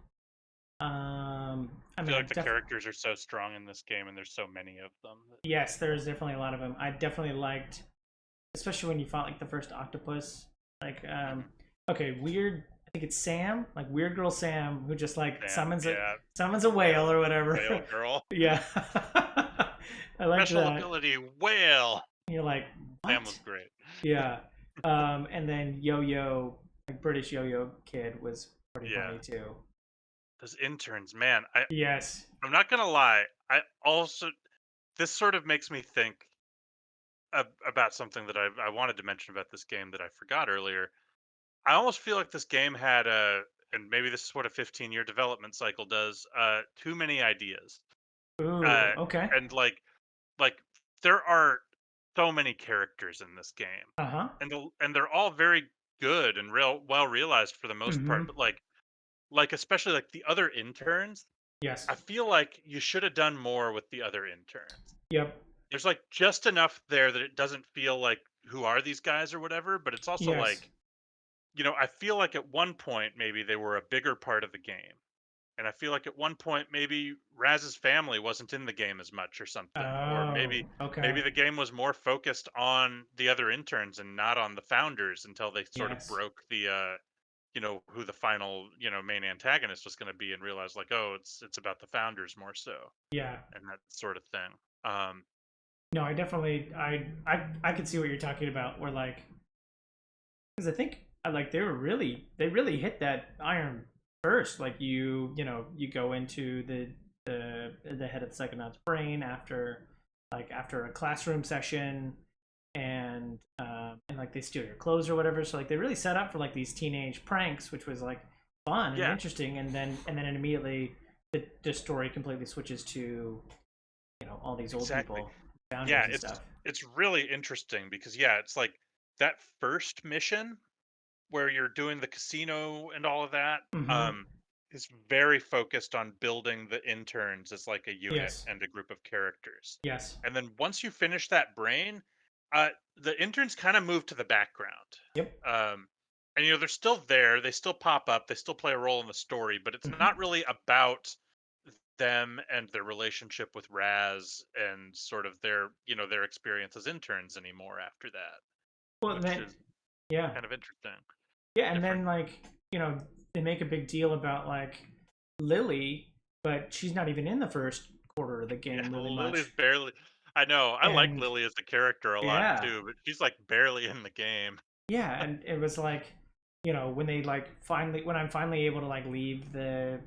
I I mean, feel like the characters are so strong in this game, and there's so many of them. yes, there's definitely a lot of them. I definitely liked, especially when you fought like the first octopus. Like, Mhm. okay, weird. I think it's Sam, like weird girl Sam, who just like Sam, yeah, summons a whale or whale whatever. girl, Yeah, I liked special that. ability whale. You're like, Sam was what? great. Yeah. And then Yo-Yo, like British Yo-Yo kid, was pretty Yeah, funny too. those interns, man. I Yes. I'm not gonna lie. I also this sort of makes me think about something that I wanted to mention about this game that I forgot earlier. I almost feel like this game had and maybe this is what a 15-year development cycle does. Too many ideas, Ooh. uh, Okay. and like there are so many characters in this game, Uh huh. and they're all very good and real well realized for the most Mm-hmm. part. But like especially like the other interns, Yes. I feel like you should have done more with the other interns. Yep. There's like just enough there that it doesn't feel like who are these guys or whatever, but it's also Yes. like, I feel like at one point maybe they were a bigger part of the game. And I feel like at one point maybe Raz's family wasn't in the game as much or something, or Oh. maybe Okay. the game was more focused on the other interns and not on the founders until they sort of Yes. broke the who the final, main antagonist was going to be and realized like, oh, it's about the founders more so Yeah. and that sort of thing. Um No, I definitely I could see what you're talking about. Where like, because I think like they really hit that iron first. Like you go into the head of the Psychonauts brain after a classroom session, and like they steal your clothes or whatever. So like they really set up for like these teenage pranks, which was like fun and yeah, interesting. And then immediately the story completely switches to all these old exactly. people, founders Yeah, and it's stuff. it's really interesting because yeah, it's like that first mission where you're doing the casino and all of that, Mm-hmm. um, is very focused on building the interns as like a unit Yes. and a group of characters. Yes. And then once you finish that brain, the interns kind of move to the background. Yep. Um, and they're still there, they still pop up, they still play a role in the story, but it's Mm-hmm. not really about them and their relationship with Raz and sort of their experience as interns anymore after that, Well, which then is yeah, kind of interesting. yeah, and Different. then like they make a big deal about like Lily, but she's not even in the first quarter of the Yeah, game really Lily's much. barely. I know. I like And Lily as a character a lot yeah, too, but she's like barely in the game. yeah, and it was like when they like finally when I'm finally able to like leave the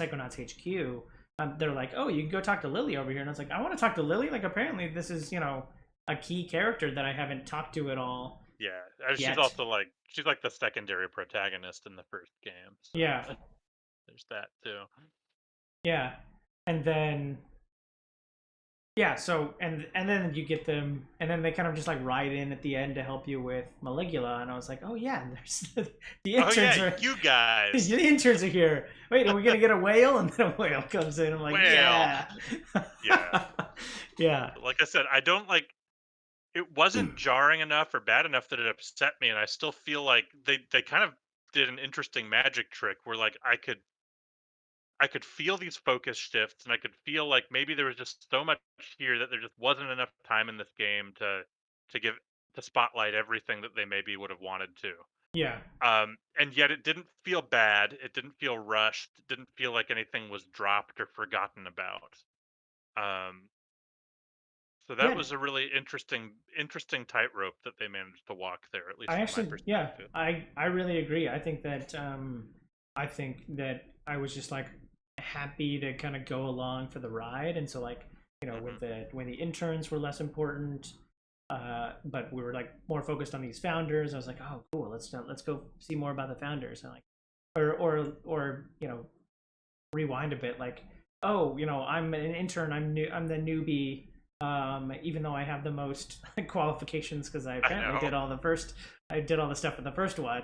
Psychonauts HQ, they're like, oh, you can go talk to Lily over here, and I was like, I want to talk to Lily. Like apparently this is a key character that I haven't talked to at all Yeah, she's yet. also like she's like the secondary protagonist in the first game, so Yeah, there's that too. yeah, and then yeah, so and then you get them, and then they kind of just like ride in at the end to help you with Maligula, and I was like, oh yeah, there's the Oh yeah, interns are you guys. the interns are here. Wait, are we gonna get a whale? And then a whale comes in. I'm like, Well, yeah, yeah. yeah, Like I said, I don't like. It wasn't jarring enough or bad enough that it upset me, and I still feel like they kind of did an interesting magic trick where like I could feel these focus shifts, and I could feel like maybe there was just so much here that there just wasn't enough time in this game to give to spotlight everything that they maybe would have wanted to. yeah, And yet it didn't feel bad. It didn't feel rushed. It didn't feel like anything was dropped or forgotten about. Um, so that yeah. was a really interesting tightrope that they managed to walk there, at I least from my actually, yeah, perspective. I really agree. I think that I was just like happy to kind of go along for the ride. And so like, Hmm. when the interns were less important, but we were like more focused on these founders. I was like, oh, cool. Let's go see more about the founders. And like, or rewind a bit. Like, oh, I'm an intern. I'm the newbie. Even though I have the most qualifications because I I apparently know. did all the first. I did all the stuff in the first one,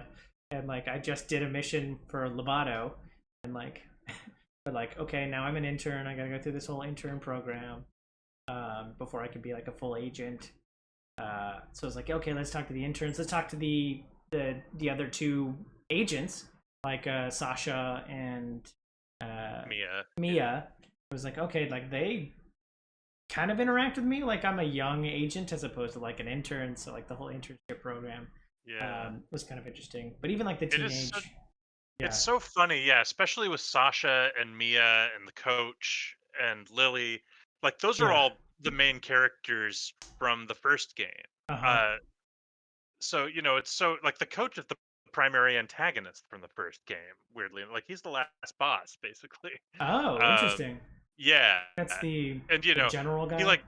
and like I just did a mission for Lovato, and like, but like, okay, now I'm an intern. I gotta go through this whole intern program before I can be like a full agent. So I was like, okay, let's talk to the interns. Let's talk to the other two agents, like Sasha and Mia. Yeah. Mia. I was like, okay, like they kind of interact with me like I'm a young agent as opposed to like an intern. So like the whole internship program Yeah. was kind of interesting. But even like the It is so, teenage, it's yeah, so funny, yeah, especially with Sasha and Mia and the coach and Lily. Like those are yeah, all the main characters from the first game. uh huh. Uh so it's so like the coach is the primary antagonist from the first game, weirdly. Like he's the last boss, basically. Oh, Um interesting. yeah. That's the And general he guy. like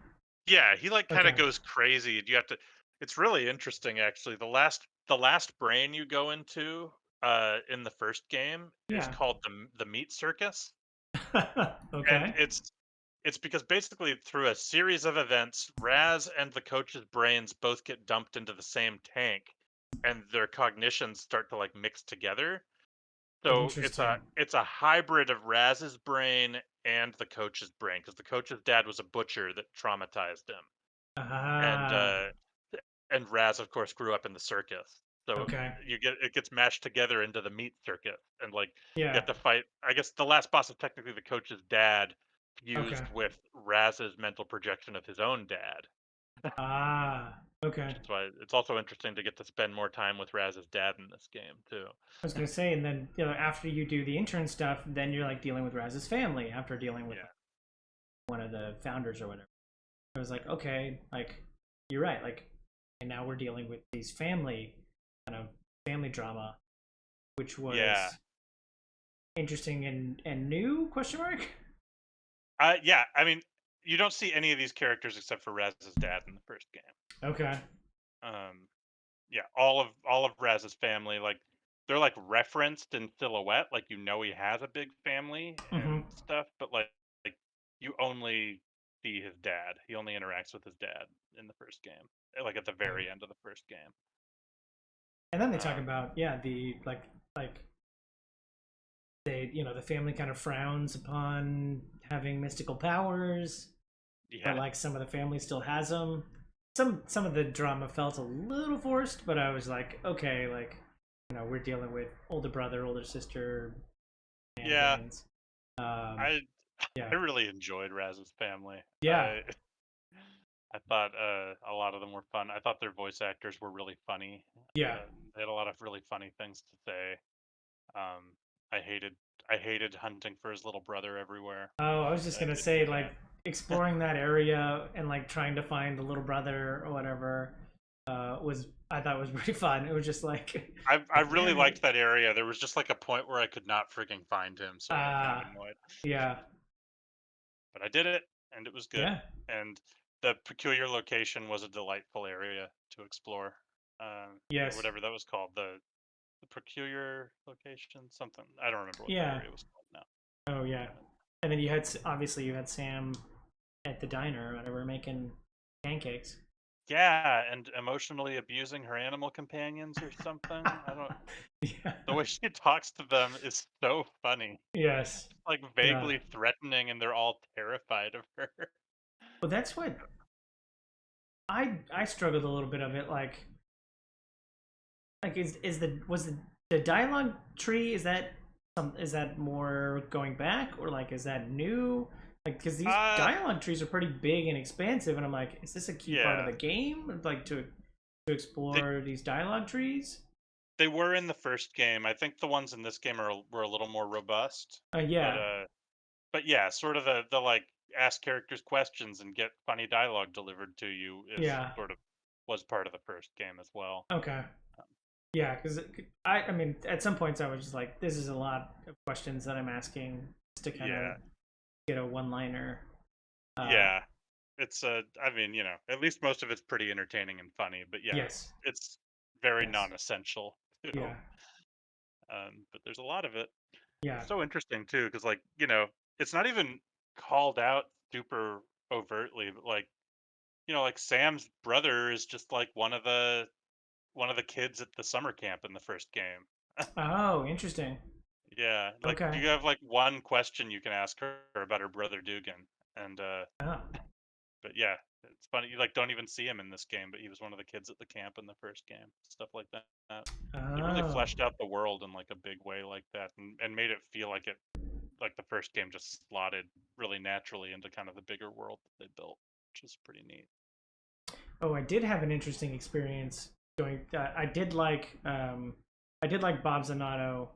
yeah, he like kind of Okay. goes crazy. You have to It's really interesting actually. The last brain you go into in the first game is Yeah. called the meat circus. And Okay. it's because basically through a series of events, Raz and the coach's brains both get dumped into the same tank and their cognitions start to like mix together. So Interesting. it's a hybrid of Raz's brain and the coach's brain because the coach's dad was a butcher that traumatized him. And Ah. and Raz of course grew up in the circus. So Okay. it gets mashed together into the meat circus, and like you Yeah. have to fight. I guess the last boss is technically the coach's dad Okay. fused with Raz's mental projection of his own dad. Ah. Which Okay. is why it's also interesting to get to spend more time with Raz's dad in this game too. I was gonna say, and then after you do the intern stuff, then you're like dealing with Raz's family after dealing with Yeah. like one of the founders or whatever. I was like, okay, like you're right, like, and now we're dealing with these kind of family drama, which Yeah. was interesting and new question mark. Yeah, I mean, you don't see any of these characters except for Raz's dad in the first game. Okay. Um, yeah, all of Raz's family, like they're like referenced in silhouette, like he has a big family Mm-hmm. and stuff, but like you only see his dad. He only interacts with his dad in the first game, like at the very end of the first game. And then they talk Um, about, yeah, the like the family kind of frowns upon having mystical powers, but yeah, like some of the family still has them. Some of the drama felt a little forced, but I was like, okay, like we're dealing with older brother, older sister, yeah. shenanigans. Um, I yeah, I really enjoyed Raz's family. yeah, I thought a lot of them were fun. I thought their voice actors were really funny. yeah. They had a lot of really funny things to say. Um, I hated I hated hunting for his little brother everywhere. Oh, I was just gonna I say like can't. exploring that area and like trying to find the little brother or whatever was I thought was pretty fun. It was just like I like really damn it. liked that area. There was just like a point where I could not freaking find him, so I got kind of Ah, annoyed. yeah, But I did it, and it was good. yeah, And the peculiar location was a delightful area to explore, or yes, whatever that was called. The peculiar location, something. I don't remember what that yeah. area was called now. Oh yeah. But And then obviously you had Sam at the diner or whatever making pancakes. yeah, and emotionally abusing her animal companions or something. I don't. Yeah. The way she talks to them is so funny. Yes. Like Yeah. vaguely threatening, and they're all terrified of her. Well, that's what I struggled a little bit of it. Like is the was the dialogue tree is that more going back or like is that new? Like because these Uh, dialogue trees are pretty big and expansive, and I'm like, is this a key part of yeah. the game? Like to They explore these dialogue trees? they were in the first game. I think the ones in this game were a little more robust. But Yeah, but yeah, sort of the like ask characters questions and get funny dialogue delivered to you is yeah. sort of was part of the first game as well. Okay. Yeah, because I mean, at some points I was just like, this is a lot of questions that I'm asking just to kind of Yeah, get a one-liner. Uh, yeah. It's I mean, at least most of it's pretty entertaining and funny. But yeah, yes, it's very yes, non-essential. yeah, But there's a lot of it. yeah. It's so interesting too, because like it's not even called out super overtly, but like like Sam's brother is just like one of the kids at the summer camp in the first game. Oh, interesting. Yeah, like Okay. you have like one question you can ask her about her brother Dugan, and Oh, but yeah, it's funny. You like don't even see him in this game, but he was one of the kids at the camp in the first game. Stuff like that. They really oh, fleshed out the world in like a big way like that, and made it feel like the first game just slotted really naturally into kind of the bigger world that they built, which is pretty neat. oh. I did have an interesting experience going. I did like Bob Zanato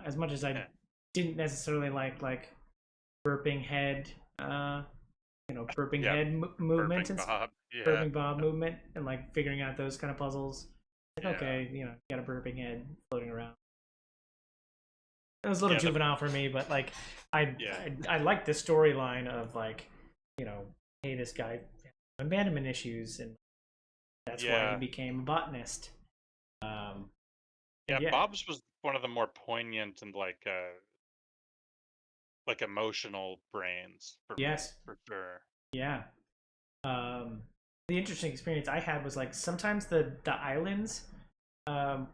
as much as I Yeah, didn't necessarily like burping head. Burping yeah, head movement burping and Bob. Yeah, burping Bob movement and like figuring out those kind of puzzles. Like, yeah, okay, you got a burping head floating around. It was a little yeah, juvenile for me, but like I yeah, I like the storyline of like, you know, hey, this guy has abandonment issues and that's why he yeah, became a botanist. Um, and yeah. yeah, Bob's was one of the more poignant and like emotional brains for me, yes, for sure. yeah. Um, the interesting experience I had was like sometimes the islands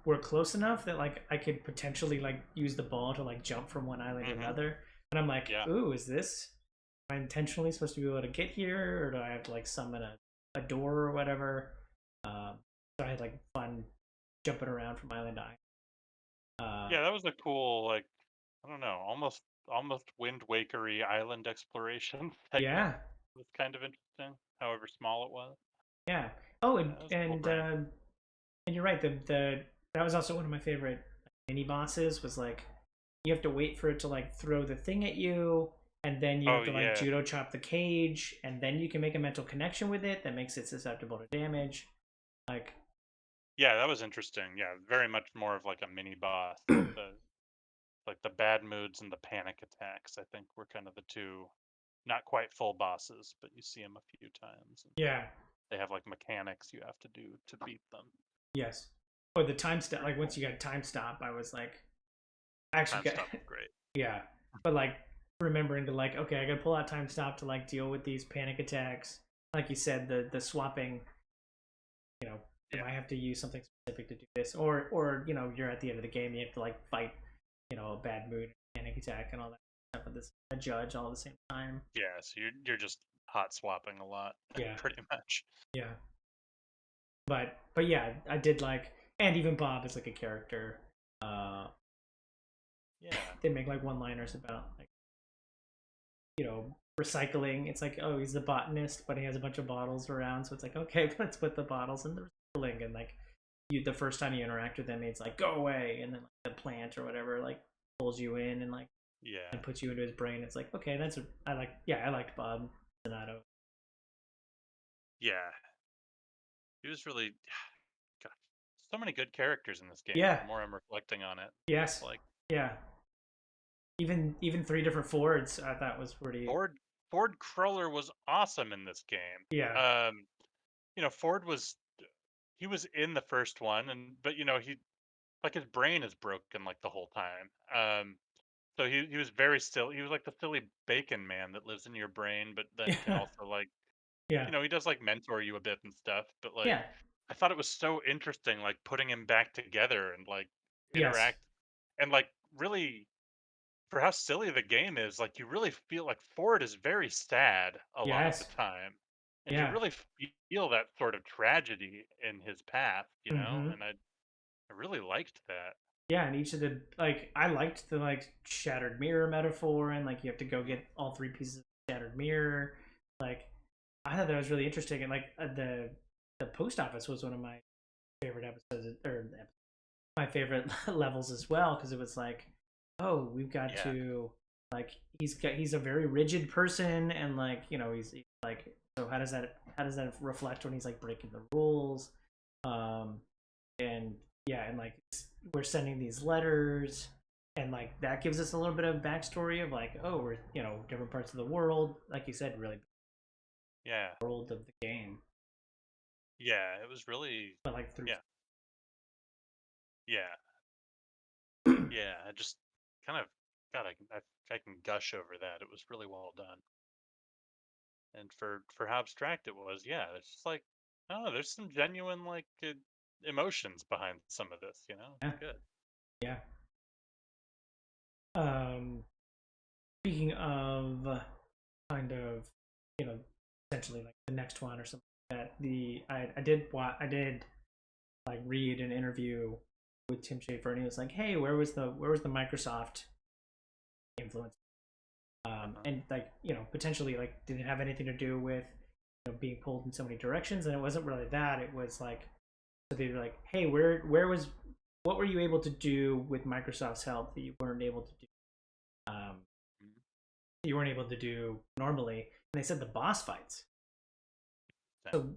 were close enough that like I could potentially like use the ball to like jump from one island to Hmm. another. And I'm like, Yeah, ooh, is this am I intentionally supposed to be able to get here, or do I have to like summon a door or whatever? Um, so I had like fun jumping around from island to island. yeah. That was a cool like I don't know, almost Wind Wakery island exploration segment. Yeah, It was kind of interesting, however small it was. yeah. Oh, Yeah, that was a cool branch. and you're right. The that was also one of my favorite mini bosses. Was like you have to wait for it to like throw the thing at you, and then you have Oh to like yeah, judo chop the cage, and then you can make a mental connection with it that makes it susceptible to damage. Like, yeah, that was interesting. Yeah, very much more of like a mini boss. Like the bad moods and the panic attacks. I think were kind of the two, not quite full bosses, but you see them a few times. And yeah, they have like mechanics you have to do to beat them. yes. Or the time stop. Very Like once cool. you got time stop, I was like, I actually Time got stuff is great. yeah. But like remembering to like, okay, I gotta pull out time stop to like deal with these panic attacks. Like you said, the swapping. You know, if Yeah, I have to use something specific to do this, or you're at the end of the game, you have to like fight, a bad mood, panic attack, and all that stuff with this a judge all at the same time. yeah. So you're just hot swapping a lot, Yeah, pretty much. yeah. But yeah, I did like, and even Bob is like a character. Uh, Yeah, they make like one-liners about like recycling. It's like, oh, he's the botanist, but he has a bunch of bottles around, so it's like, okay, let's put the bottles in the recycling, and like the first time you interact with them, it's like go away, and then like the plant or whatever like pulls you in and like yeah, and puts you into his brain. It's like, okay, I liked Bob Donato. yeah. He was really, God, so many good characters in this game. Yeah, The more I'm reflecting on it, it's yes, like yeah. Even three different Fords, I thought was pretty. Ford Cruller was awesome in this game. Yeah, Um, Ford was he was in the first one, and but he like his brain is broken like the whole time. So he was very still. He was like the silly bacon man that lives in your brain, but then can yeah, also like yeah, he does like mentor you a bit and stuff. But like yeah, I thought it was so interesting, like putting him back together and like yes, interact and like really for how silly the game is, like you really feel like Ford is very sad a lot of the yes, time, and you yeah. really feel that sort of tragedy in his path, Mm-hmm. and I really liked that. Yeah, and each of the like I liked the like shattered mirror metaphor and like you have to go Mhm. get all three pieces of shattered mirror. Like I thought that was really interesting, and like the post office was one of my favorite episodes or my favorite levels as well because it was like, oh, we've got Yeah, to like he's a very rigid person and like he's like, so how does that reflect when he's like breaking the rules, um and yeah, and like we're sending these letters, and like that gives us a little bit of backstory of like, oh, we're different parts of the world, like you said, really Yeah. world of the game, Yeah, it was really but like through. yeah. Yeah. Yeah, I just kind of God, I can gush over that. It was really well done. And for how abstract it was, yeah, it's just like, oh, there's some genuine like emotions behind some of this, Yeah, It's good. yeah. Um, Speaking of kind of, you know, essentially like the next one or something like that. I did like read an interview with Tim Schafer, and he was like, "Hey, where was the Microsoft influence?" Uh-huh. And like potentially like did it have anything to do with being pulled in so many directions? And it wasn't really that. It was like so they were like, "Hey, where was what were you able to do with Microsoft's help that um, Mhm. you weren't able to do normally?" And they said the boss fights. Same. So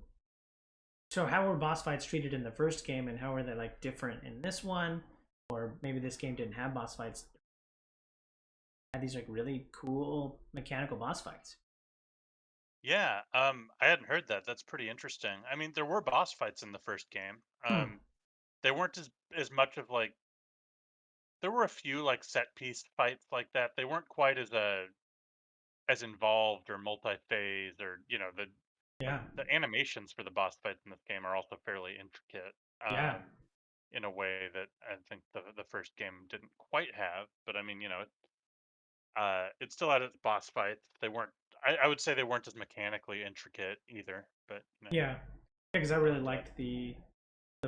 So how were boss fights treated in the first game, and how are they like different in this one? Or maybe this game didn't have boss fights. Had these like really cool mechanical boss fights. Yeah, I hadn't heard that. That's pretty interesting. I mean, there were boss fights in the first game. Hmm. They weren't as much of like there were a few like set piece fights like that. They weren't quite as involved or multi-phase or Yeah. the animations for the boss fights in this game are also fairly intricate. Yeah. In a way that I think the first game didn't quite have. But I mean, it still had its boss fights. They weren't. I would say they weren't as mechanically intricate either. But Yeah. Because I really and liked the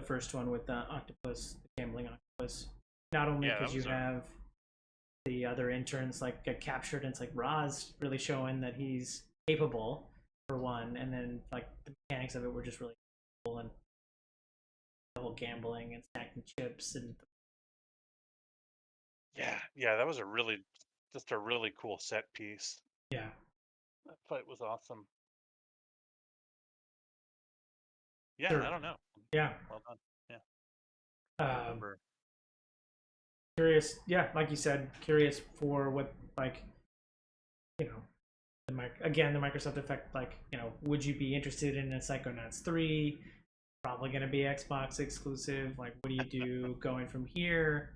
first one with the octopus, the gambling octopus. Not only yeah, that because you was a have the other interns like get captured, and it's like Roz really showing that he's capable for one, and then like the mechanics of it were just really cool, and the whole gambling and stacking chips and yeah. That was just a really cool set piece. yeah. That fight was awesome. Yeah, I Sure. don't know. Yeah. Well done. Yeah, I don't Um, remember. Curious, yeah, like you said, curious for what like you know again the Microsoft effect. Like would you be interested in a Psychonauts 3? Probably going to be Xbox exclusive. Like, what do you do going from here?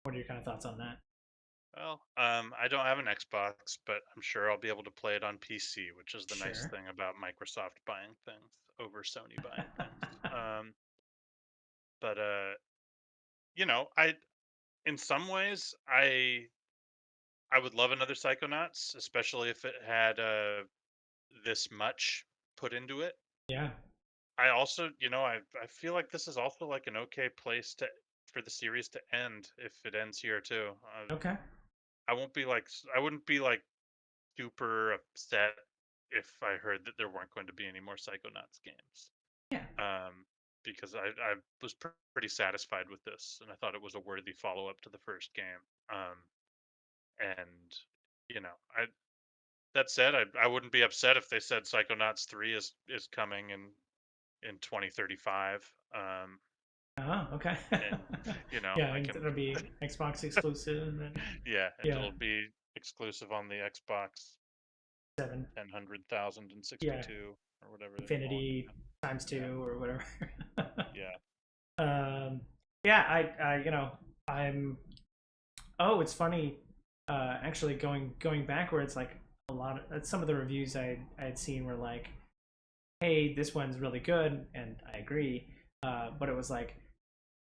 What are your kind of thoughts on that? Well, I don't have an Xbox, but I'm sure I'll be able to play it on PC, which is the nice Sure. thing about Microsoft buying things over Sony buying things. But I in some ways I would love another Psychonauts, especially if it had this much put into it. Yeah. I also, I feel like this is also like an okay place to for the series to end if it ends here too. Okay. I won't be like I wouldn't be like super upset if I heard that there weren't going to be any more Psychonauts games. Yeah. Um, because I was pretty satisfied with this, and I thought it was a worthy follow up to the first game. And I that said, I wouldn't be upset if they said Psychonauts 3 is coming in 2035. Oh, okay. And Yeah, I and can it'll be Xbox exclusive and yeah, and yeah, it'll be exclusive on the Xbox 7. 10,062 Yeah, or whatever they're calling Infinity it. times Yeah, 2 or whatever. yeah. um, yeah, I'm. Oh, it's funny. Actually, going backwards, like some of the reviews I had seen were like, "Hey, this one's really good," and I agree. But it was like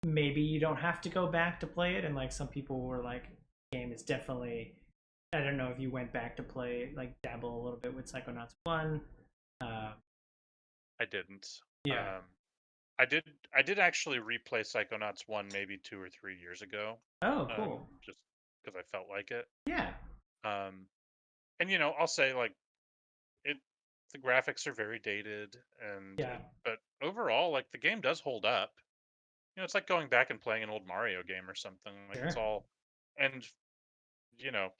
maybe you don't have to go back to play it, and like some people were like, "Game is definitely." I don't know if you went back to play like dabble a little bit with Psychonauts 1. Uh, I didn't. yeah. Um, I did actually replay Psychonauts 1 maybe 2 or 3 years ago, Oh, cool. just because I felt like it. Yeah. Um, and I'll say like it the graphics are very dated Yeah. but overall like the game does hold up. It's like going back and playing an old Mario game or something. Like it's Sure. all and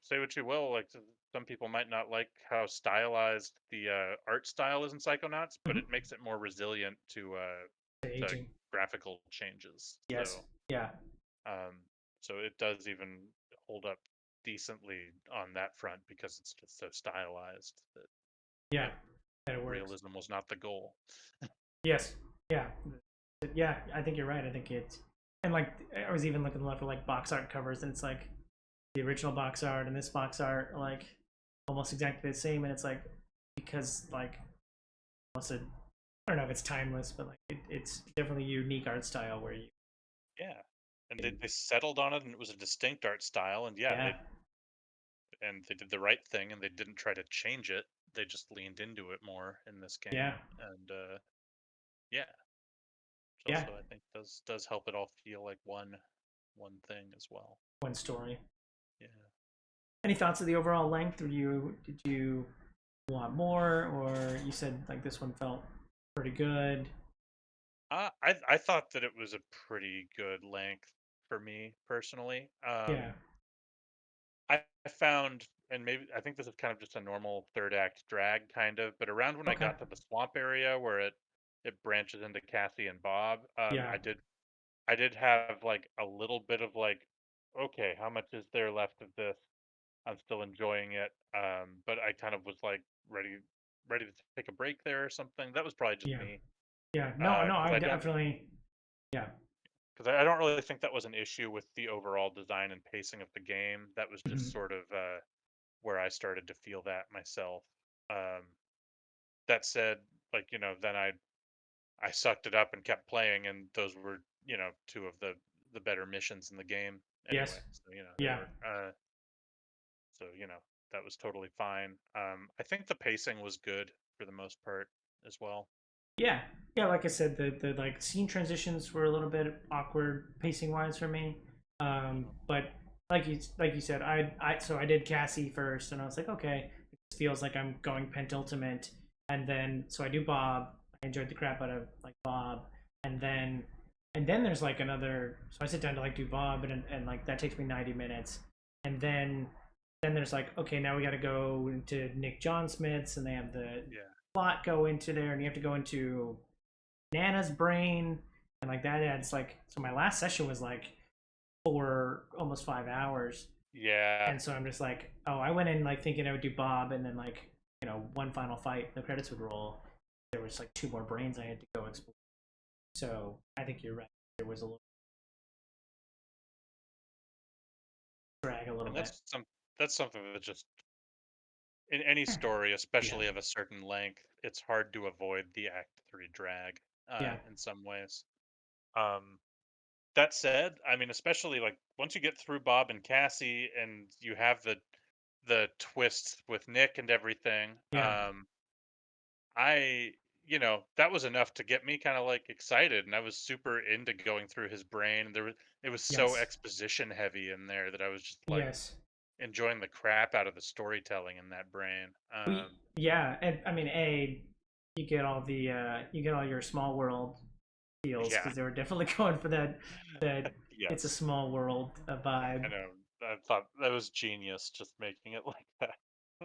say what you will, like some people might not like how stylized the art style is in Psychonauts, but Hmm. it makes it more resilient to Aging. graphical changes. Yes. Yeah. Um, so it does even hold up decently on that front because it's just so stylized that Yeah. like That it works. realism was not the goal. Yes. Yeah. Yeah. I think you're right. I think it's and like I was even looking for like box art covers, and it's like the original box art and this box art are like almost exactly the same, and it's like because like almost a I don't know if it's timeless, but like it's definitely a unique art style where you Yeah, and can they settled on it, and it was a distinct art style, and yeah, yeah they did the right thing, and they didn't try to change it. They just leaned into it more in this yeah game, and yeah, which yeah also I think does help it all feel like one thing as well. one story. Yeah. Any thoughts of the overall length? Or did you want more, or you said like this one felt pretty good? I thought that it was a pretty good length for me personally. Yeah. I found, and maybe I think this is kind of just a normal third act drag kind of, but around when I Okay. got to the swamp area where it branches into Cassie and Bob, Yeah. I did have like a little bit of like, okay, how much is there left of this? I'm still enjoying it, but I kind of was like ready to take a break there or something. That was probably just Yeah. me, Yeah. No. No. because I I don't definitely. Yeah. because I don't really think that was an issue with the overall design and pacing of the game. That was Mhm. just sort of where I started to feel that myself. Um, that said, like then I sucked it up and kept playing, and those were two of the better missions in the game Yes. anyway. So they Yeah. were so that was totally fine. I think the pacing was good for the most part as well. Yeah. Yeah. Like I said, the like scene transitions were a little bit awkward pacing wise for me. Mhm. But like you said, I did Cassie first, and I was like, okay, it feels like I'm going Pentultimate, and then so I do Bob. I enjoyed the crap out of like Bob, and then there's like another. So I sit down to like do Bob, and like that takes me 90 minutes, and then there's like okay, now we got to go into Nick John Smith's, and they have the Yeah, plot go into there, and you have to go into Nana's brain, and like that adds like so my last session was like almost 5 hours. yeah, And so I'm just like, oh, I went in like thinking I would do Bob, and then like one final fight, the credits would roll. There was like two more brains I had to go explore. So I think you're right. There was a little drag a little and bit. that's something that just in any story, Yeah, especially of a certain length, it's hard to avoid the Act Three drag yeah, in some ways. Um, that said, I mean, especially like once you get through Bob and Cassie, and you have the twists with Nick and everything, yeah, I that was enough to get me kind of like excited, and I was super into going through his brain. And it was so yes, exposition heavy in there that I was just like yes. enjoying the crap out of the storytelling in that brain. Yeah, and I mean, you get all your small world feels Yeah, because they were definitely going for that it's a yes, small world I vibe. know. I thought that was genius, just making it like that,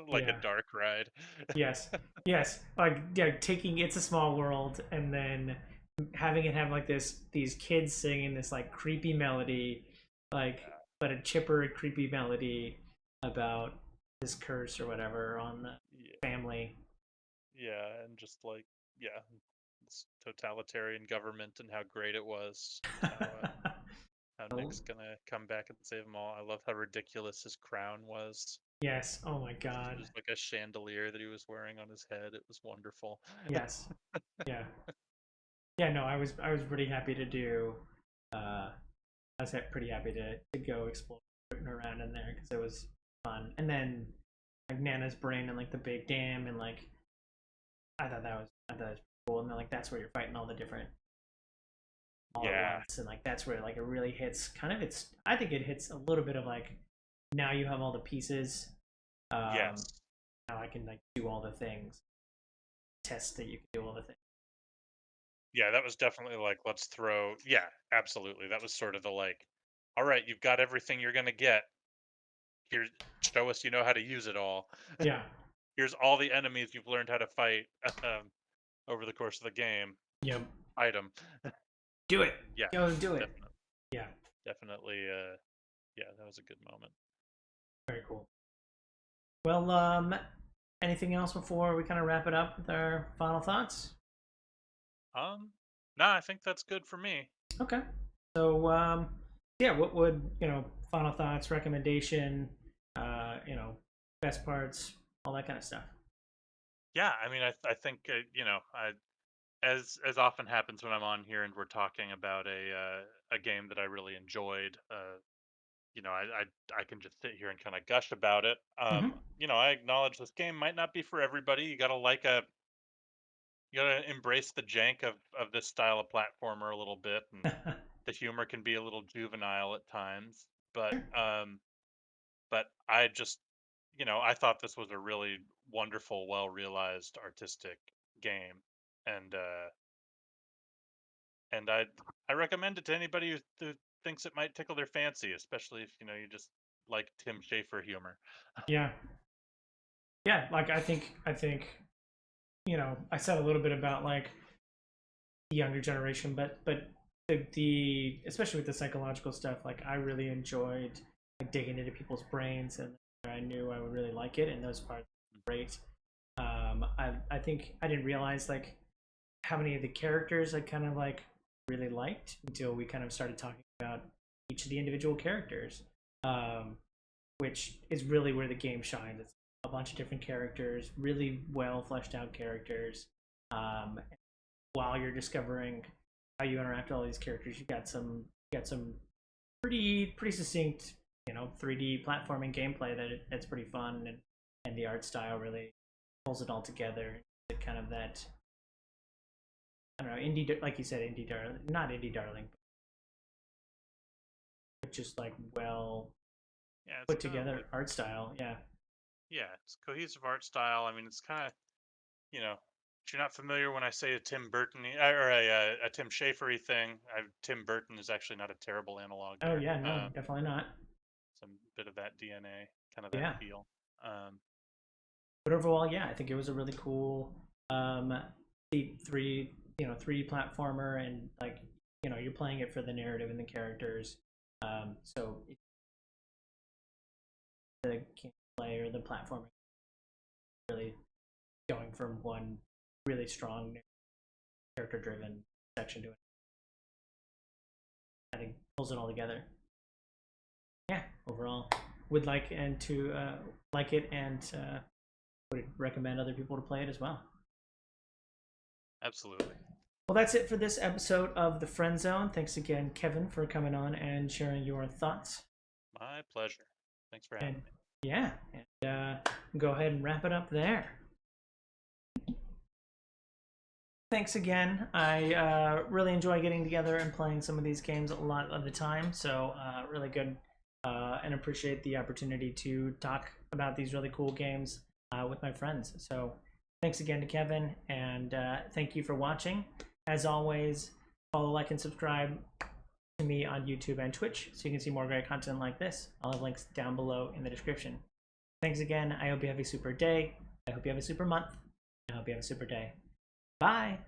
like a Yeah. dark ride. Yes. Yes. Like yeah, taking It's a Small World and then having it have like these kids singing this like creepy melody, like Yeah, but a chipper creepy melody about this curse or whatever on the yeah, family. yeah, and just like yeah, this totalitarian government and how great it was. How Oh, Nick's gonna come back and save them all. I love how ridiculous his crown was. yes. Oh my It was god. just like a chandelier that he was wearing on his head. It was wonderful. Yes. Yeah. Yeah, no, I was pretty happy to do I was pretty happy to go explore around in there because it was fun. And then like Nana's brain and like the big dam and like I thought that was cool. And then like that's where you're fighting all the different all at Yeah. once, and like that's where like it really hits. Kind of it's I think it hits a little bit of like now you have all the pieces. Um, Yes. Now I can like do all the things. Test that you can do all the things. Yeah, that was definitely like, let's throw. Yeah, absolutely. That was sort of the like, all right, you've got everything you're gonna get. Here, show us you know how to use it all. Yeah. Here's all the enemies you've learned how to fight over the course of the game. Yep. Item. do it. Yeah, Go do it. definitely, Yeah, definitely. Yeah, that was a good moment. very cool. Well, anything else before we kind of wrap it up with our final thoughts? No, I think that's good for me. Okay. So, yeah, what would, final thoughts, recommendation, best parts, all that kind of stuff. Yeah, I mean, I think I as often happens when I'm on here and we're talking about a game that I really enjoyed. I can just sit here and kind of gush about it. Mm-hmm. I acknowledge this game might not be for everybody. You gotta embrace the jank of this style of platformer a little bit, and the humor can be a little juvenile at times. But I just, I thought this was a really wonderful, well realized artistic game, and I recommend it to anybody who thinks it might tickle their fancy, especially if you just like Tim Schafer humor. Yeah. Yeah, like I said a little bit about like the younger generation, but the especially with the psychological stuff, like I really enjoyed like digging into people's brains, and I knew I would really like it, and those parts were great. I think I didn't realize like how many of the characters I kind of like really liked until we kind of started talking about each of the individual characters, um, which is really where the game shines. It's a bunch of different characters, really well fleshed out characters. Um, while you're discovering how you interact with all these characters, you got some pretty succinct, 3D platforming gameplay that's pretty fun, and the art style really pulls it all together. It kind of that, I don't know, indie, like you said, indie darling, not indie darling, but just like well Yeah, it's put kind of together art style. Yeah. it's cohesive art style. I mean, it's kind of if you're not familiar when I say a Tim Burton or a Tim Schafer thing, Tim Burton is actually not a terrible analog Oh there. yeah, no, definitely not. Some bit of that DNA, kind of that Yeah. feel. Um, But overall, yeah, I think it was a really cool um the three 3D platformer, and like you're playing it for the narrative and the characters. So the gameplay or the platforming really going from one really strong character driven section to it. I think pulls it all together. Yeah, overall would like and to like it, and would recommend other people to play it as well. Absolutely. Well, that's it for this episode of The Friend Zone. Thanks again, Kevin, for coming on and sharing your thoughts. My pleasure. Thanks for And having me. yeah, and go ahead and wrap it up there. Thanks again. I really enjoy getting together and playing some of these games a lot of the time. So really good, and appreciate the opportunity to talk about these really cool games with my friends. So thanks again to Kevin, and thank you for watching. As always, follow, like, and subscribe to me on YouTube and Twitch so you can see more great content like this. I'll have links down below in the description. Thanks again. I hope you have a super day. I hope you have a super month. I hope you have a super day. Bye.